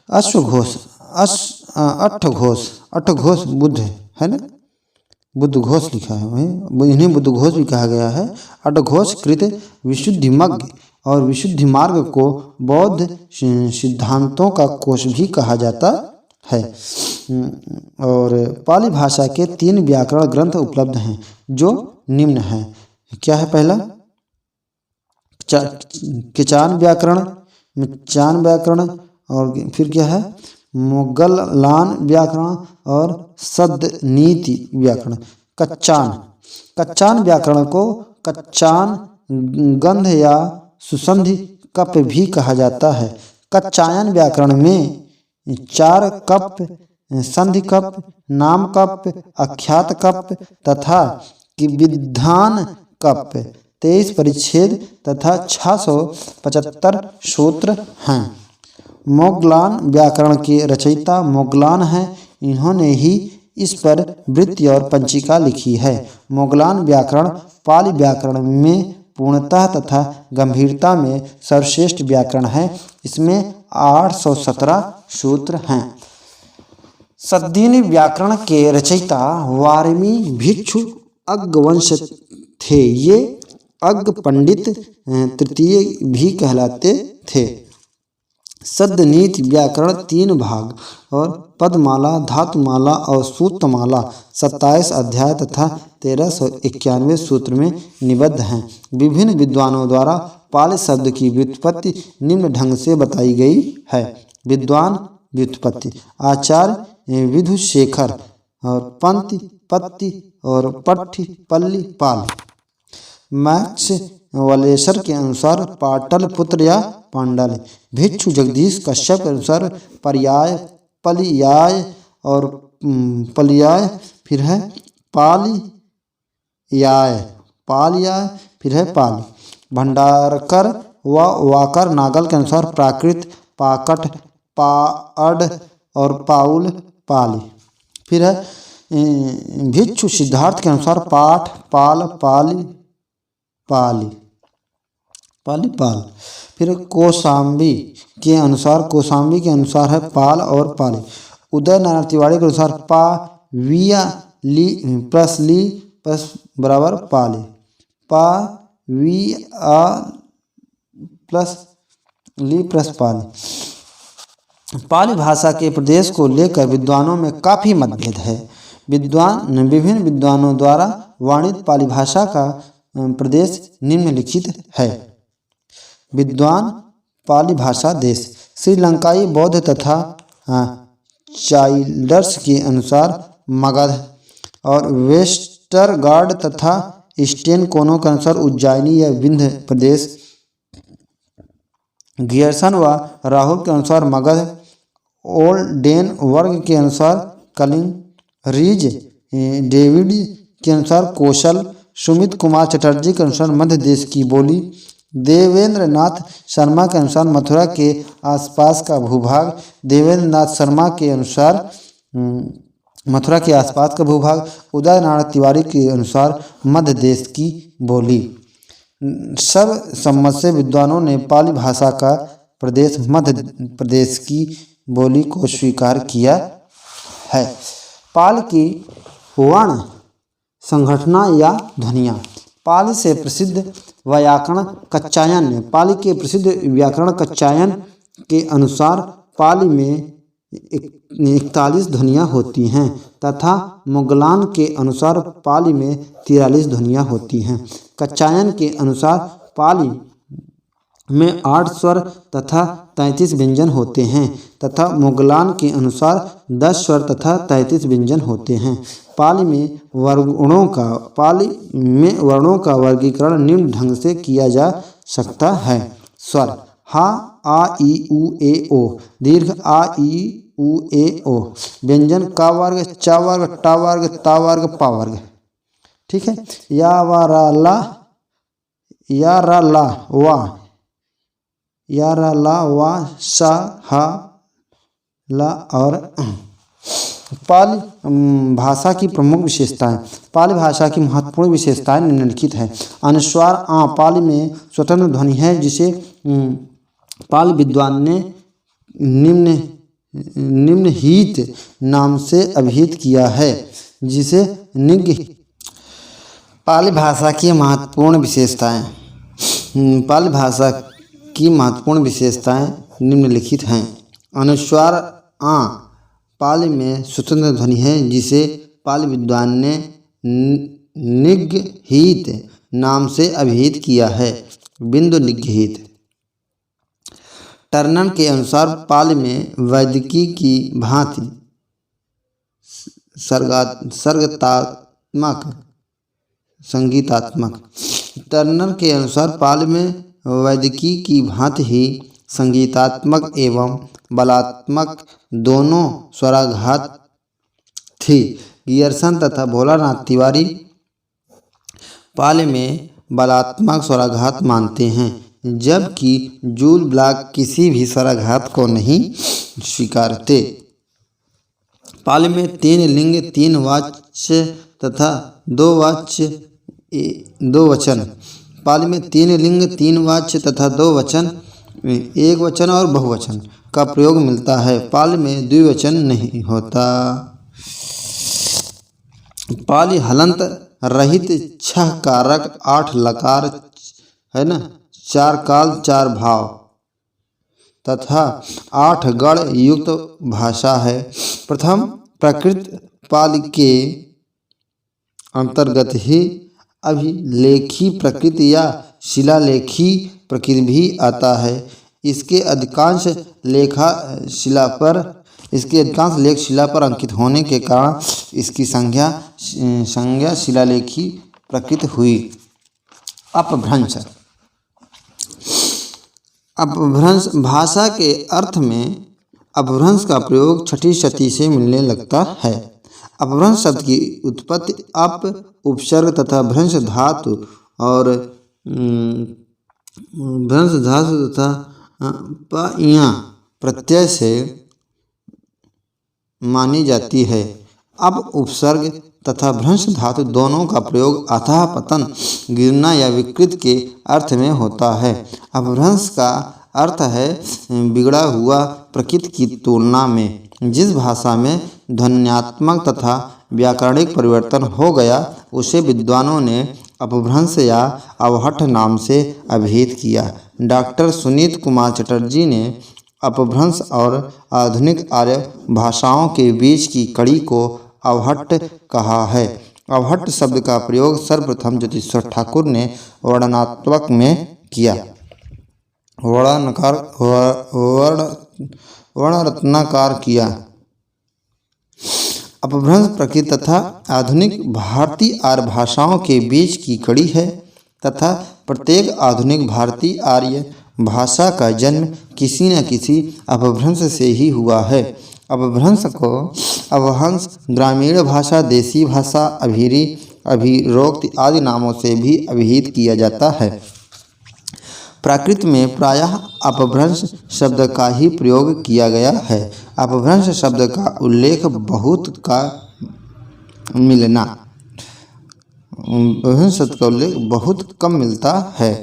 अश्वघोष, अट्ठघोष बुद्ध है ना, बुद्ध घोष लिखा है, वही इन्हें बुद्ध घोष भी कहा गया है। अट्ठघोष कृत विशुद्धि मग्ग और विशुद्धि मार्ग को बौद्ध सिद्धांतों का कोश भी कहा जाता है। और पाली भाषा के 3 व्याकरण ग्रंथ उपलब्ध हैं जो निम्न हैं। क्या है, पहला किचान व्याकरण, और फिर क्या है, मोगलान व्याकरण और सद्नीति व्याकरण। कच्चान व्याकरण को कच्चान गंध या सुसंधि कप भी कहा जाता है। कच्चायन व्याकरण में 4 कप, संधि कप, नाम कप, अख्यात कप तथा विधान कप, 23 परिच्छेद तथा 675 सूत्र हैं। मोगलान व्याकरण के रचयिता मोगलान हैं। इन्होंने ही इस पर वृत्ति और पंचिका लिखी है। मोगलान व्याकरण पाली व्याकरण में पूर्णतः तथा गंभीरता में सर्वश्रेष्ठ व्याकरण है। इसमें 817 सूत्र हैं। सद्दीनी व्याकरण के रचयिता वारमी भिक्षु अग्गवंश थे। ये अग्ग पंडित तृतीय भी कहलाते थे। सद्नीति व्याकरण 3 भाग और पदमाला, धातुमाला और सूत्रमाला 27 अध्याय तथा 1391 सूत्र में निबद्ध हैं। विभिन्न विद्वानों द्वारा पाली शब्द की व्युत्पत्ति निम्न ढंग से बताई गई है। विद्वान व्युत्पत्ति आचार्य विधुशेखर और पंक्ति, पत्ति और पट्टी, पल्ली, पाल। मैक्स वलेसर के अनुसार पाटलिपुत्र या पांडल। भिक्षु जगदीश कश्यप के अनुसार पर्याय, पलियाय और पलियाय, फिर है पालियाय, फिर है पाली। भंडारकर व वाकर नागल के अनुसार प्राकृत, पाकट, पाअड और पाउल, पाली। फिर है भिक्षु सिद्धार्थ के अनुसार पाठ, पाल, पाली। फिर कौशाम्बी के अनुसार है पाल और पाली। उदय नारायण तिवारी के अनुसार पा विया ली प्लस बराबर पाली। पा विया प्लस ली प्लस पाली। पाली भाषा के प्रदेश को लेकर विद्वानों में काफ़ी मतभेद है। विभिन्न विद्वानों द्वारा वर्णित पाली भाषा का प्रदेश निम्नलिखित है। विद्वान पाली भाषा देश श्रीलंकाई बौद्ध तथा चाइल्डर्स के अनुसार मगध और वेस्टरगार्ड तथा स्टेन कोनो के अनुसार उज्जैनी या विंध्य प्रदेश, गियर्सन व राहुल के अनुसार मगध, ओल्डेन वर्ग के अनुसार कलिंग, रीज डेविड के अनुसार कौशल, सुमित कुमार चटर्जी के अनुसार मध्य देश की बोली, देवेंद्र नाथ शर्मा के अनुसार मथुरा के आसपास का भूभाग, देवेंद्र नाथ शर्मा के अनुसार मथुरा के आसपास का भूभाग, उदय नारायण तिवारी के अनुसार मध्य देश की बोली। सब सम्मत से विद्वानों ने पाली भाषा का प्रदेश मध्य प्रदेश की बोली को स्वीकार किया है। पाली की वर्ण संगठना या ध्वनियाँ। पाली से प्रसिद्ध व्याकरण कात्यायन। पाली के प्रसिद्ध व्याकरण कात्यायन के अनुसार पाली में 41 ध्वनियाँ होती हैं तथा मुगलान के अनुसार पाली में 43 ध्वनियाँ होती हैं। कात्यायन के अनुसार पाली में 8 स्वर तथा 33 व्यंजन होते हैं तथा मुगलान के अनुसार 10 स्वर तथा 33 व्यंजन होते हैं। पाली में वर्णों का वर्गीकरण निम्न ढंग से किया जा सकता है। स्वर हा, आ, ई, उ, ए, ओ। दीर्घ आ, ई, उ, ए, ओ। व्यंजन का वर्ग, चा वर्ग, टा वर्ग, ता वर्ग, पा वर्ग। ठीक है। या वा रा ला, या रा ला वा, या रा ला वा, सा हा ला और पाली भाषा की प्रमुख विशेषताएं। पाली भाषा की महत्वपूर्ण विशेषताएं निम्नलिखित है। अनुस्वार आ पाली में स्वतंत्र ध्वनि है जिसे पाली विद्वान ने निम्नहित नाम से अभिहित किया है, जिसे निग्ध। पाली भाषा की महत्वपूर्ण विशेषताएं। पाली भाषा की महत्वपूर्ण विशेषताएं निम्नलिखित हैं। अनुस्वार आ पाली में स्वतंत्र ध्वनि है जिसे पाली विद्वान ने निगहित नाम से अभिहित किया है। बिंदु निगहित। टर्नर के अनुसार पाली में वैदिकी की भांति सर्गात्मक संगीतात्मक। टर्नर के अनुसार पाली में वैदिकी की भांति ही संगीतात्मक एवं बलात्मक दोनों स्वराघात थी। गियर्सन तथा भोलानाथ तिवारी पाली में बलात्मक स्वराघात मानते हैं, जबकि जूल ब्लॉक किसी भी स्वराघात को नहीं स्वीकारते। पाली में 3 लिंग 3 वाच्य तथा 2 वाच्य 2 वचन। पाली में 3 लिंग 3 वाच्य तथा 2 वचन, एक वचन और बहुवचन का प्रयोग मिलता है। पाली में द्विवचन नहीं होता। पाली हलंत रहित 6 कारक 8 लकार है ना, 4 काल 4 भाव तथा 8 गण युक्त भाषा है। प्रथम प्रकृत पाली के अंतर्गत ही अभिलेखी प्रकृति या शिलालेखी प्रकृति भी आता है। इसके अधिकांश लेख शिला पर अंकित होने के कारण इसकी संज्ञा शिलालेखी प्रकृति हुई। अपभ्रंश। अपभ्रंश भाषा के अर्थ में अपभ्रंश का प्रयोग छठी शती से मिलने लगता है। अपभ्रंश शब्द की उत्पत्ति अप उपसर्ग तथा भ्रंश धातु और भ्रंश धातु तथा प प्रत्यय से मानी जाती है। अब उपसर्ग तथा भ्रंश धातु दोनों का प्रयोग अथाह पतन, गिरना या विकृत के अर्थ में होता है। अपभ्रंश का अर्थ है बिगड़ा हुआ प्रकृति की तुलना में। जिस भाषा में ध्वन्यात्मक तथा व्याकरणिक परिवर्तन हो गया उसे विद्वानों ने अपभ्रंश या अवहट्ठ नाम से अभिहित किया। डॉक्टर सुनीत कुमार चटर्जी ने अपभ्रंश और आधुनिक आर्य भाषाओं के बीच की कड़ी को अवहट्ठ कहा है। अवहट्ठ शब्द का प्रयोग सर्वप्रथम ज्योतिश्वर ठाकुर ने वर्णनात्मक में किया। वर्णनकार वर्णरत्नाकार किया। अपभ्रंश प्रकृत तथा आधुनिक भारतीय आर्य भाषाओं के बीच की कड़ी है तथा प्रत्येक आधुनिक भारतीय आर्य भाषा का जन्म किसी न किसी अपभ्रंश से ही हुआ है। अपभ्रंश को अपभ्रंश ग्रामीण भाषा, देसी भाषा, अभीरी, अभिरोक्त आदि नामों से भी अभिहित किया जाता है। प्राकृत में प्रायः अपभ्रंश शब्द का ही प्रयोग किया गया है। अपभ्रंश शब्द का उल्लेख बहुत का मिलना अपभ्रंश शब्द का उल्लेख बहुत कम मिलता है।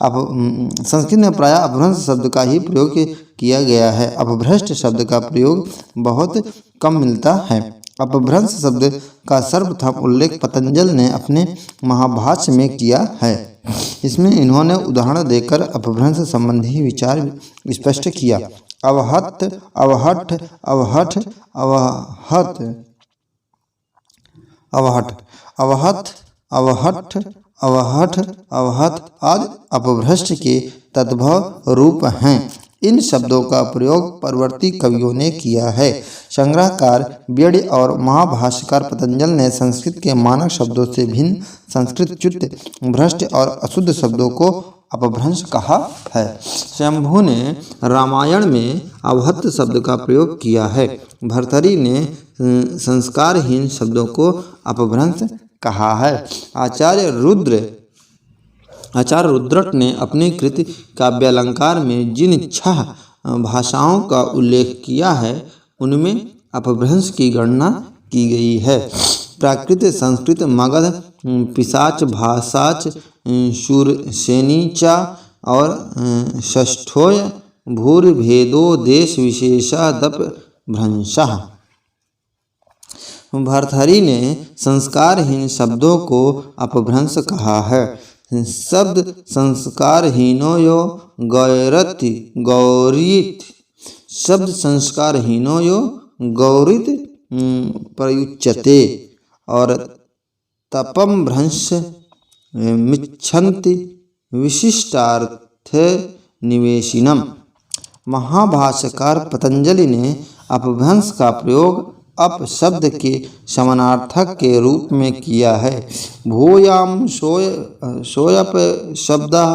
संस्कृत में प्रायः अपभ्रंश शब्द का ही प्रयोग किया गया है। अपभ्रष्ट शब्द का प्रयोग बहुत कम मिलता है। अपभ्रंश शब्द का सर्वप्रथम उल्लेख पतंजल ने अपने महाभाष्य में किया है। इसमें इन्होंने उदाहरण देकर अपभ्रंश संबंधी विचार स्पष्ट किया। अवहत, अवहट, अवहठ, अवहत, अवहट, अवहत, अवहठ, अवहठ, अवहत आदि अपभ्रष्ट के तद्भव रूप हैं। इन शब्दों का प्रयोग परवर्ती कवियों ने किया है। संग्रहकार बेड़ी और महाभाष्यकार पतंजल ने संस्कृत के मानक शब्दों से भिन्न संस्कृत च्युत, भ्रष्ट और अशुद्ध शब्दों को अपभ्रंश कहा है। शंभु ने रामायण में अवहत शब्द का प्रयोग किया है। भर्तृहरि ने संस्कारहीन शब्दों को अपभ्रंश कहा है। आचार्य रुद्रट ने अपनी कृति काव्यालंकार में जिन 6 भाषाओं का उल्लेख किया है उनमें अपभ्रंश की गणना की गई है। प्राकृत, संस्कृत, मगध, पिशाच, भाषाच, शूरसेनी च और षष्ठोय भूर्भेदो देश विशेषादपभ्रंशः। भर्तृहरि ने संस्कारहीन शब्दों को अपभ्रंश कहा है। शब्द संस्कारहीनो यो गौरति गौरीत, शब्द संस्कारहीनो यो गौरित प्रयुच्यते और तपम भ्रंश मिच्छन्ति विशिष्टार्थ निवेशिनम। महाभाष्यकार पतंजलि ने अपभ्रंश का प्रयोग अप शब्द के समानार्थक के रूप में किया है। भूयाम सोयप शब्दः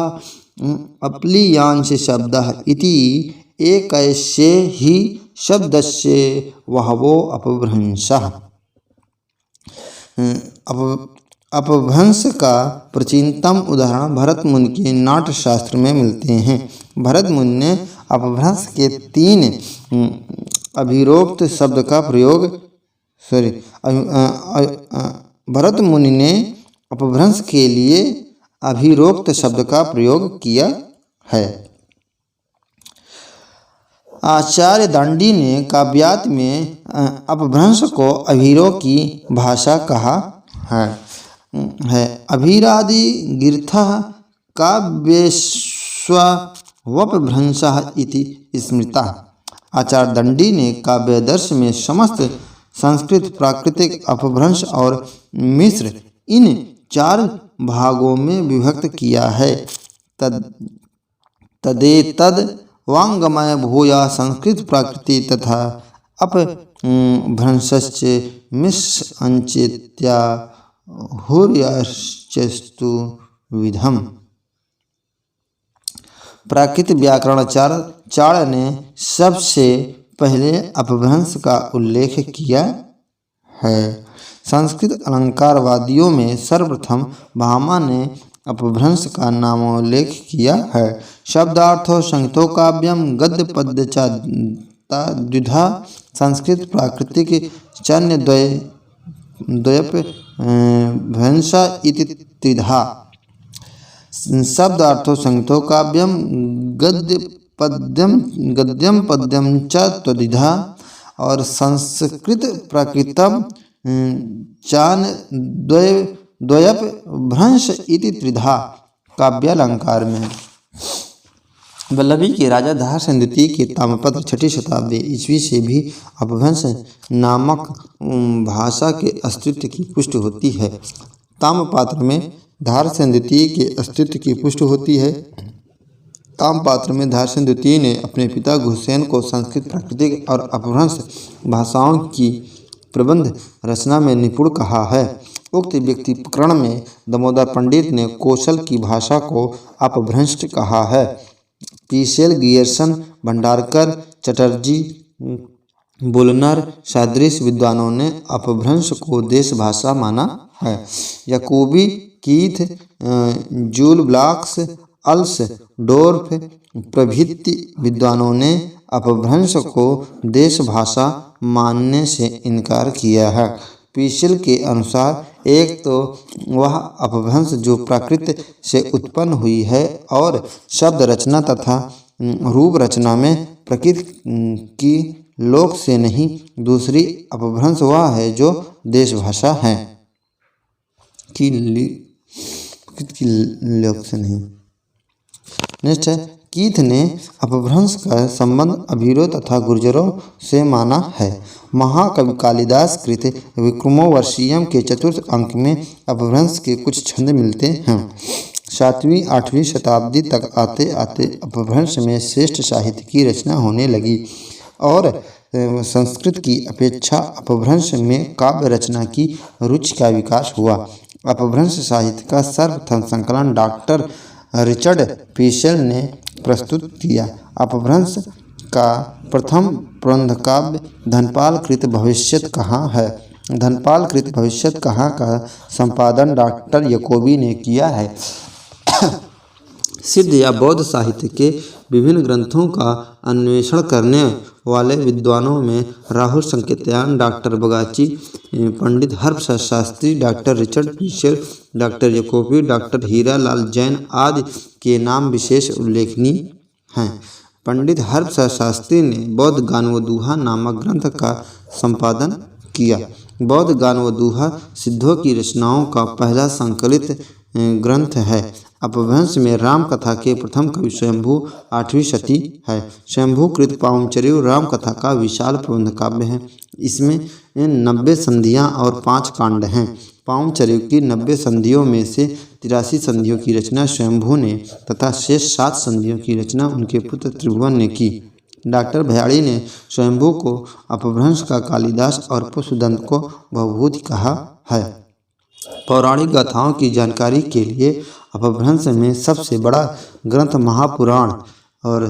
अप्लीयांश शब्दः इति एकैष्ये ही शब्दस्य वहवो अपभ्रंशः। अपभ्रंश का प्राचीनतम उदाहरण भरत मुनि के नाट्यशास्त्र में मिलते हैं। भरत मुनि ने अपभ्रंश के 3 अभिरोक्त शब्द का प्रयोग भरत मुनि ने अपभ्रंश के लिए अभिरोक्त शब्द का प्रयोग किया है। आचार्य दांडी ने काव्यात में अपभ्रंश को अभिरो की भाषा कहा है। अभिरादि गिरथः काव्येष्वपभ्रंशः इति स्मृतः। आचार्य दंडी ने काव्यदर्श में समस्त संस्कृत, प्राकृतिक, अपभ्रंश और मिश्र इन 4 भागों में विभक्त किया है। तदेतद वांगमय भूया संस्कृत प्राकृति तथा अपभ्रंशश्च मिश्रञ्चेत्या हुर्यश्चस्तु विधम। प्राकृत व्याकरणाचार्य ने सबसे पहले अपभ्रंश का उल्लेख किया है। संस्कृत अलंकारवादियों में सर्वप्रथम भामा ने अपभ्रंश का नामोल्लेख किया है। शब्दार्थो संहितो काव्यम गद्य पद्य च द्विधा संस्कृत प्राकृतिक चन्य द्वयप भ्रंश इति त्रिधा। शब्दार्थो संहितो काव्यम गद्यम पद्यम च त्रिधा और संस्कृत प्राकृतम चान द्वयप भ्रंश इति त्रिधा काव्यालंकार में। वल्लभी के राजा धारसेन द्वितीय के ताम्रपत्र 6वीं शताब्दी ईस्वी से भी अपभ्रंश नामक भाषा के अस्तित्व की पुष्टि होती है। ताम्रपत्र में धारसेन द्वितीय के अस्तित्व की पुष्टि होती है। कामपात्र में धारसेन द्वितीय ने अपने पिता घुसेन को संस्कृत, प्राकृतिक और अपभ्रंश भाषाओं की प्रबंध रचना में निपुण कहा है। उक्त व्यक्तिकरण में दामोदर पंडित ने कौशल की भाषा को अपभ्रंश कहा है। पीसेल, गियर्सन, भंडारकर, चटर्जी, बुलनर सदृश विद्वानों ने अपभ्रंश को देश भाषा माना है। याकूबी, कीथ, जूल ब्लॉक्स, अल्स डोर्फ प्रभृति विद्वानों ने अपभ्रंश को देश भाषा मानने से इनकार किया है। पीसेल के अनुसार एक तो वह अपभ्रंश जो प्राकृत से उत्पन्न हुई है और शब्द रचना तथा रूप रचना में प्रकृति की लोक से नहीं, दूसरी अपभ्रंश वह है जो देश भाषा है की लोक से नहीं। नेक्स्ट है, कीथ ने अपभ्रंश का संबंध अभीरों तथा गुर्जरों से माना है। महाकवि कालिदास कृत विक्रमोर्वशीयम के चतुर्थ अंक में अपभ्रंश के कुछ छंद मिलते हैं। 7वीं-8वीं शताब्दी तक आते आते अपभ्रंश में श्रेष्ठ साहित्य की रचना होने लगी और संस्कृत की अपेक्षा अपभ्रंश में काव्य रचना की रुचि का विकास हुआ। अपभ्रंश साहित्य का सर्वप्रथम संकलन डॉक्टर रिचर्ड पीसेल ने प्रस्तुत किया। अपभ्रंश का प्रथम प्रबंध काव्य धनपाल कृत भविष्यत कहाँ है। धनपाल कृत भविष्यत कहाँ का संपादन डॉक्टर याकोबी ने किया है। सिद्ध या बौद्ध साहित्य के विभिन्न ग्रंथों का अन्वेषण करने वाले विद्वानों में Rahul Sankrityayan, doctor Bagchi, Pandit Harsh Shastri, doctor Richard Pischel, doctor Jacobi, doctor Hiralal Jain आदि के नाम विशेष उल्लेखनीय हैं। पंडित हर्ष शास्त्री ने बौद्ध गान व दूहा नामक ग्रंथ का संपादन किया। बौद्ध गान व दूहा सिद्धों की रचनाओं का पहला संकलित ग्रंथ है। अपभ्रंश में राम कथा के प्रथम कवि स्वयंभू 8वीं शती है। स्वयंभू कृत पावनचर्यु राम कथा का विशाल प्रबंध काव्य है। इसमें 90 संधियाँ और 5 कांड हैं। पावनचर्यु की 90 संधियों में से 83 संधियों की रचना स्वयंभू ने तथा शेष 7 संधियों की रचना उनके पुत्र त्रिभुवन ने की। डॉक्टर भयाड़ी ने स्वयंभू को अपभ्रंश का कालिदास और पुष्पदंत को भवभूति कहा है। पौराणिक गाथाओं की जानकारी के लिए अपभ्रंश में सबसे बड़ा ग्रंथ महापुराण और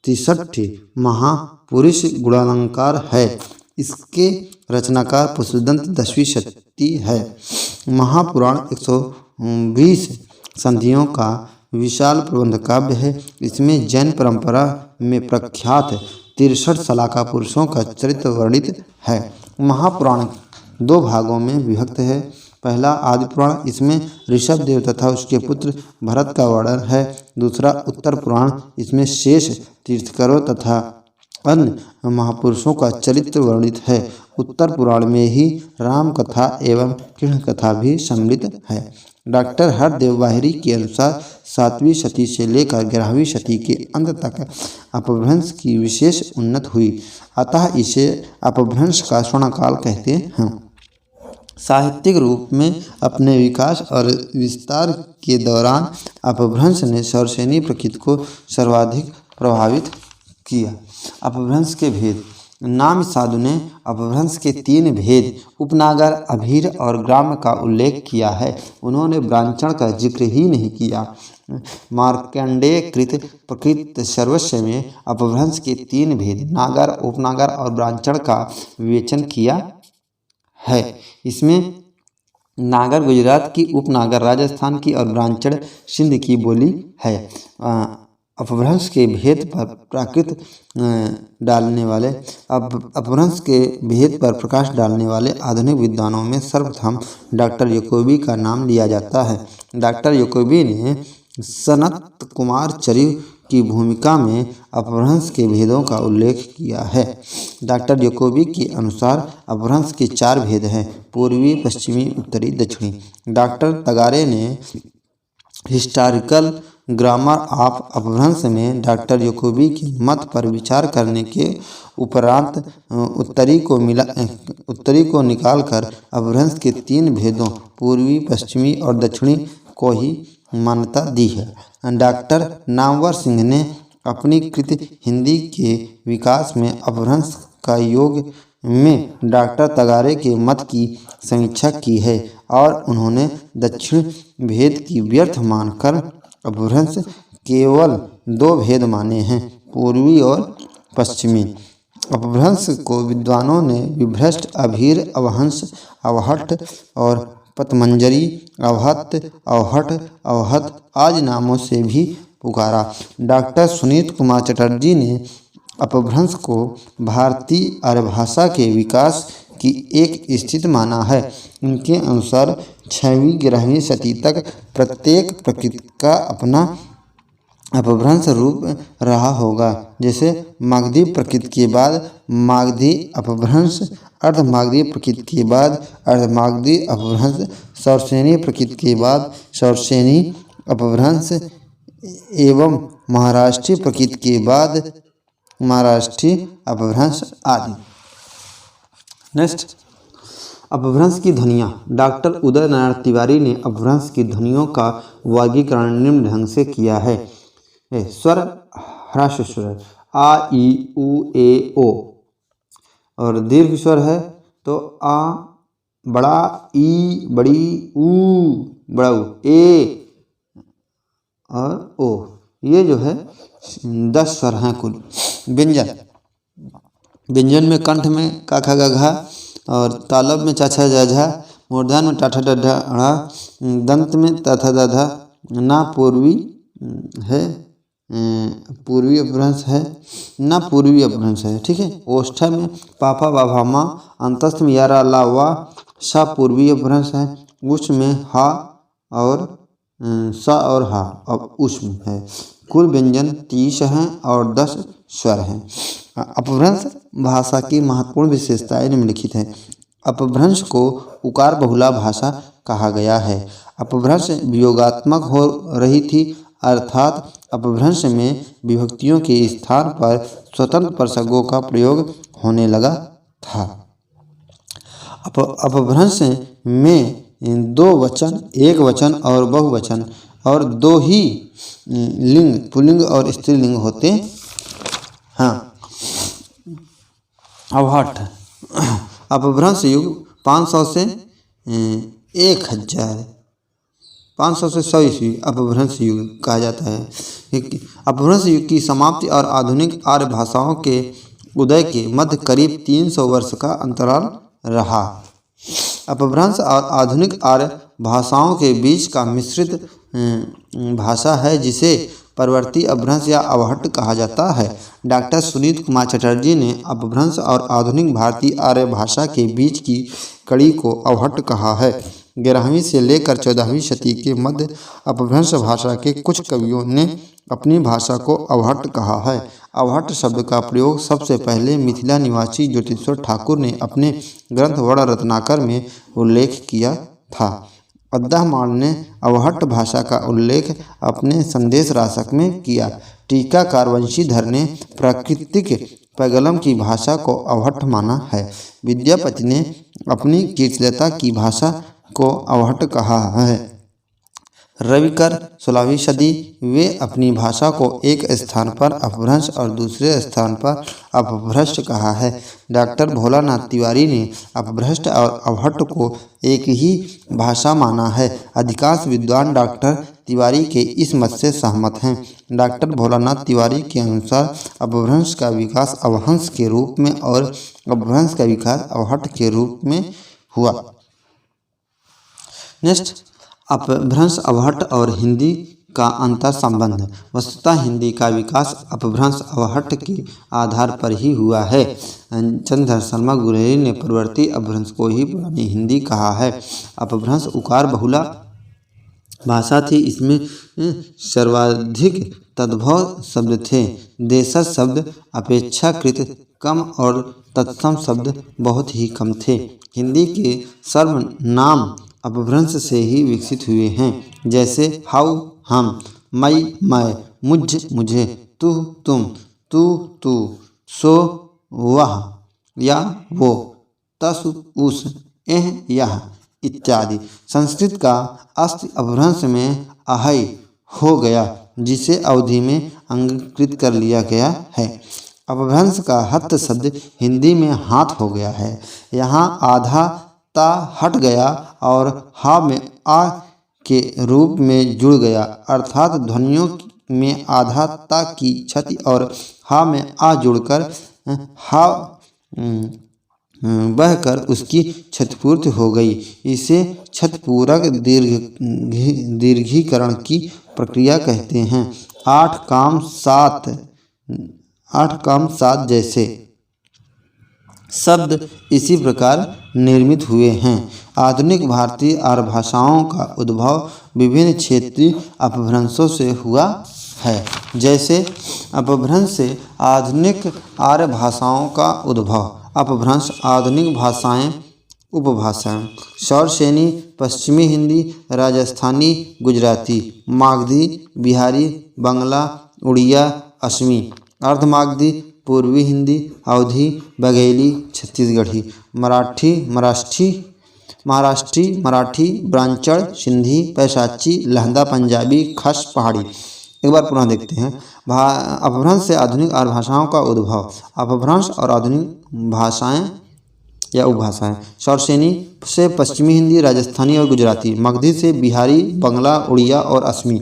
63 महापुरुष गुणालंकार है। इसके रचनाकार पुष्पदंत 10वीं शती है। महापुराण 120 संधियों का विशाल प्रबंध काव्य है। इसमें जैन परंपरा में प्रख्यात 63 शलाका पुरुषों का चरित्र वर्णित है। महापुराण 2 भागों में विभक्त है। पहला आदि पुराण, इसमें ऋषभ देव तथा उसके पुत्र भरत का वर्णन है। दूसरा उत्तर पुराण, इसमें शेष तीर्थंकरों तथा अन्य महापुरुषों का चरित्र वर्णित है। उत्तर पुराण में ही राम कथा एवं कृष्ण कथा भी सम्मिलित है। डॉक्टर हरदेव बाहिरी के अनुसार 7वीं शती से लेकर 11वीं शती के अंत तक अपभ्रंश की विशेष उन्नति हुई, अतः इसे अपभ्रंश का स्वर्णकाल कहते हैं। साहित्यिक रूप में अपने विकास और विस्तार के दौरान अपभ्रंश ने सौरसेनी प्रकृति को सर्वाधिक प्रभावित किया। अपभ्रंश के भेद। नाम साधु ने अपभ्रंश के 3 भेद उपनागर, अभीर और ग्राम्य का उल्लेख किया है। उन्होंने ब्राह्मण का जिक्र ही नहीं किया। मार्कंडेय कृत प्रकृत सर्वस्व में अपभ्रंश के 3 भेद नागर, उपनागर और ब्राह्मण का विवेचन किया है। इसमें नागर गुजरात की, उपनागर राजस्थान की और ब्राह्मण सिंध की बोली है। अपभ्रंश के भेद पर अपभ्रंश के भेद पर प्रकाश डालने वाले आधुनिक विद्वानों में सर्वप्रथम डॉक्टर याकोबी का नाम लिया जाता है। डॉक्टर याकोबी ने सनत कुमार चरिव की भूमिका में अपभ्रंश के भेदों का उल्लेख किया है। डॉक्टर याकोबी के अनुसार अपभ्रंश के 4 भेद हैं: पूर्वी, पश्चिमी, उत्तरी, दक्षिणी। डॉक्टर तगारे ने हिस्टोरिकल ग्रामर ऑफ अपभ्रंश में डॉक्टर याकोबी के मत पर विचार करने के उपरांत उत्तरी को निकालकर अपभ्रंश के 3 भेदों पूर्वी, पश्चिमी और दक्षिणी को ही मान्यता दी है। डॉक्टर नामवर सिंह ने अपनी कृत हिंदी के विकास में अपभ्रंश का योग में डॉक्टर तगारे के मत की समीक्षा की है और उन्होंने दक्षिण भेद की व्यर्थ मानकर अपभ्रंश केवल दो भेद माने हैं, पूर्वी और पश्चिमी। अपभ्रंश को विद्वानों ने विभ्रष्ट, अभीर, अवहंस, अवहट और पतमंजरी, अवहत, अवहट, अवहत आदि नामों से भी पुकारा। डॉक्टर सुनीत कुमार चटर्जी ने अपभ्रंश को भारतीय आर्यभाषा के विकास की एक स्थिति माना है। उनके अनुसार 6वीं 11वीं शती तक प्रत्येक प्रकृति का अपना अपभ्रंश रूप रहा होगा। जैसे मागधी प्रकृति के बाद मागधी अपभ्रंश, अर्धमागधी प्रकृति के बाद अर्धमागधी अपभ्रंश, सौरसेनी प्रकृति के बाद सौरसेनी अपभ्रंश एवं महाराष्ट्रीय प्रकृति के बाद महाराष्ट्रीय अपभ्रंश आदि। नेक्स्ट, अपभ्रंश की ध्वनियाँ। डॉक्टर उदय नारायण तिवारी ने अपभ्रंश की ध्वनियों का वर्गीकरण निम्न ढंग से किया है। स्वर ह्रस्व स्वर आ, ई, उ, ए, ओ और दीर्घ स्वर है तो आ बड़ा, ई बड़ी, ऊ बड़ा ऊ, ए और ओ। ये जो है 10 स्वर हैं कुल। व्यंजन। व्यंजन में कंठ में का खा गा घा और तालब में चा छा जा झा, मूर्धन में टाठा डढ़ा अड़ा, दंत में तथा दधा, ना पूर्वी है, पूर्वी अपभ्रंश है, ना पूर्वी अपभ्रंश है। ठीक है। ओष्ठ में पापा बाभा मा, अंतस्थ में यारा ला वा, सा पूर्वी अपभ्रंश है। उष् में हा और सा और हा अब उष्म है। कुल व्यंजन 30 हैं और 10 स्वर हैं। अपभ्रंश भाषा की महत्वपूर्ण विशेषताएं निम्नलिखित हैं। अपभ्रंश को उकार बहुला भाषा कहा गया है। अपभ्रंश वियोगात्मक हो रही थी, अर्थात अपभ्रंश में विभक्तियों के स्थान पर स्वतंत्र प्रसंगों का प्रयोग होने लगा था। अपभ्रंश में 2 वचन, 1 वचन और बहुवचन और 2 ही लिंग, पुल्लिंग और स्त्रीलिंग होते हैं। अवहट। अपभ्रंश युग 500 से 1000, 500 से 100 ईस्वी अपभ्रंश युग कहा जाता है। अपभ्रंश युग की समाप्ति और आधुनिक आर्य भाषाओं के उदय के मध्य करीब 300 वर्ष का अंतराल रहा। अपभ्रंश और आधुनिक आर्य भाषाओं के बीच का मिश्रित भाषा है जिसे परवर्ती अपभ्रंश या अवहट कहा जाता है। डॉक्टर सुनीत कुमार चटर्जी ने अपभ्रंश और आधुनिक भारतीय आर्य भाषा के बीच की कड़ी को अवहट कहा है। 11वीं से लेकर 14वीं शती के मध्य अपभ्रंश भाषा के कुछ कवियों ने अपनी भाषा को अवहट कहा है। अवहट शब्द का प्रयोग सबसे पहले मिथिला निवासी ज्योतिश्वर ठाकुर ने अपने ग्रंथ वर्ण रत्नाकर में उल्लेख किया था। अद्दाहमाण ने अवहट भाषा का उल्लेख अपने संदेश रासक में किया। टीकाकार वंशीधर ने प्राकृतिक पैगलम की भाषा को अवहट माना है। विद्यापति ने अपनी कीर्तिलता की भाषा को अवहट कहा है। रविकर 16वीं सदी वे अपनी भाषा को एक स्थान पर अपभ्रंश और दूसरे स्थान पर अपभ्रष्ट कहा है। डॉक्टर भोलानाथ तिवारी ने अपभ्रष्ट और अवहट को एक ही भाषा माना है। अधिकांश विद्वान डॉक्टर तिवारी के इस मत से सहमत हैं। डॉक्टर भोलानाथ तिवारी के अनुसार अपभ्रंश का विकास अवहंस के रूप में और अपभ्रंश का विकास अवहट के रूप में हुआ। नेक्स्ट, अपभ्रंश अवहट और हिंदी का अंतर संबंध। वस्तुतः हिंदी का विकास अपभ्रंश अवहट के आधार पर ही हुआ है। चंद्रधर शर्मा गुलेरी ने परवर्ती अपभ्रंश को ही पुरानी हिंदी कहा है। अपभ्रंश उकार बहुला भाषा थी। इसमें सर्वाधिक तद्भव शब्द थे। देशज शब्द अपेक्षाकृत कम और तत्सम शब्द बहुत ही कम थे। हिंदी के सर्वनाम अपभ्रंश से ही विकसित हुए हैं, जैसे हाउ हम, मई मैं, मुझ मुझे, तू तुम, तू तू, सो वह या वो, तस उस, एह यह इत्यादि। संस्कृत का अस्ति अपभ्रंश में अहै हो गया, जिसे अवधि में अंगीकृत कर लिया गया है। अपभ्रंश का हत शब्द हिंदी में हाथ हो गया है। यहाँ आधा ता हट गया और हा में आ के रूप में जुड़ गया, अर्थात ध्वनियों में आधा ता की क्षति और हा में आ जुड़कर हा बहकर उसकी क्षतिपूर्ति हो गई। इसे क्षतिपूरक दीर्घीकरण की प्रक्रिया कहते हैं। आठ काम सात जैसे शब्द इसी प्रकार निर्मित हुए हैं। आधुनिक भारतीय आर्य भाषाओं का उद्भव विभिन्न क्षेत्रीय अपभ्रंशों से हुआ है। जैसे अपभ्रंश से आधुनिक आर्य भाषाओं का उद्भव। अपभ्रंश आधुनिक भाषाएं, उपभाषाएं। शौरसेनी पश्चिमी हिंदी, राजस्थानी गुजराती, मागधी बिहारी, बंगला उड़िया असमी, अर्धमागधी पूर्वी हिंदी, अवधी बघेली छत्तीसगढ़ी, महाराष्ट्री मराठी, ब्रांचड़ सिंधी, पैशाची लहंदा पंजाबी, खस पहाड़ी। एक बार पुनः देखते हैं। अपभ्रंश से आधुनिक आर्य भाषाओं का उद्भव। अपभ्रंश और आधुनिक भाषाएं या उपभाषाएं। शौरसेनी से पश्चिमी हिंदी, राजस्थानी और गुजराती, मगधी से बिहारी, बंगला उड़िया और असमी।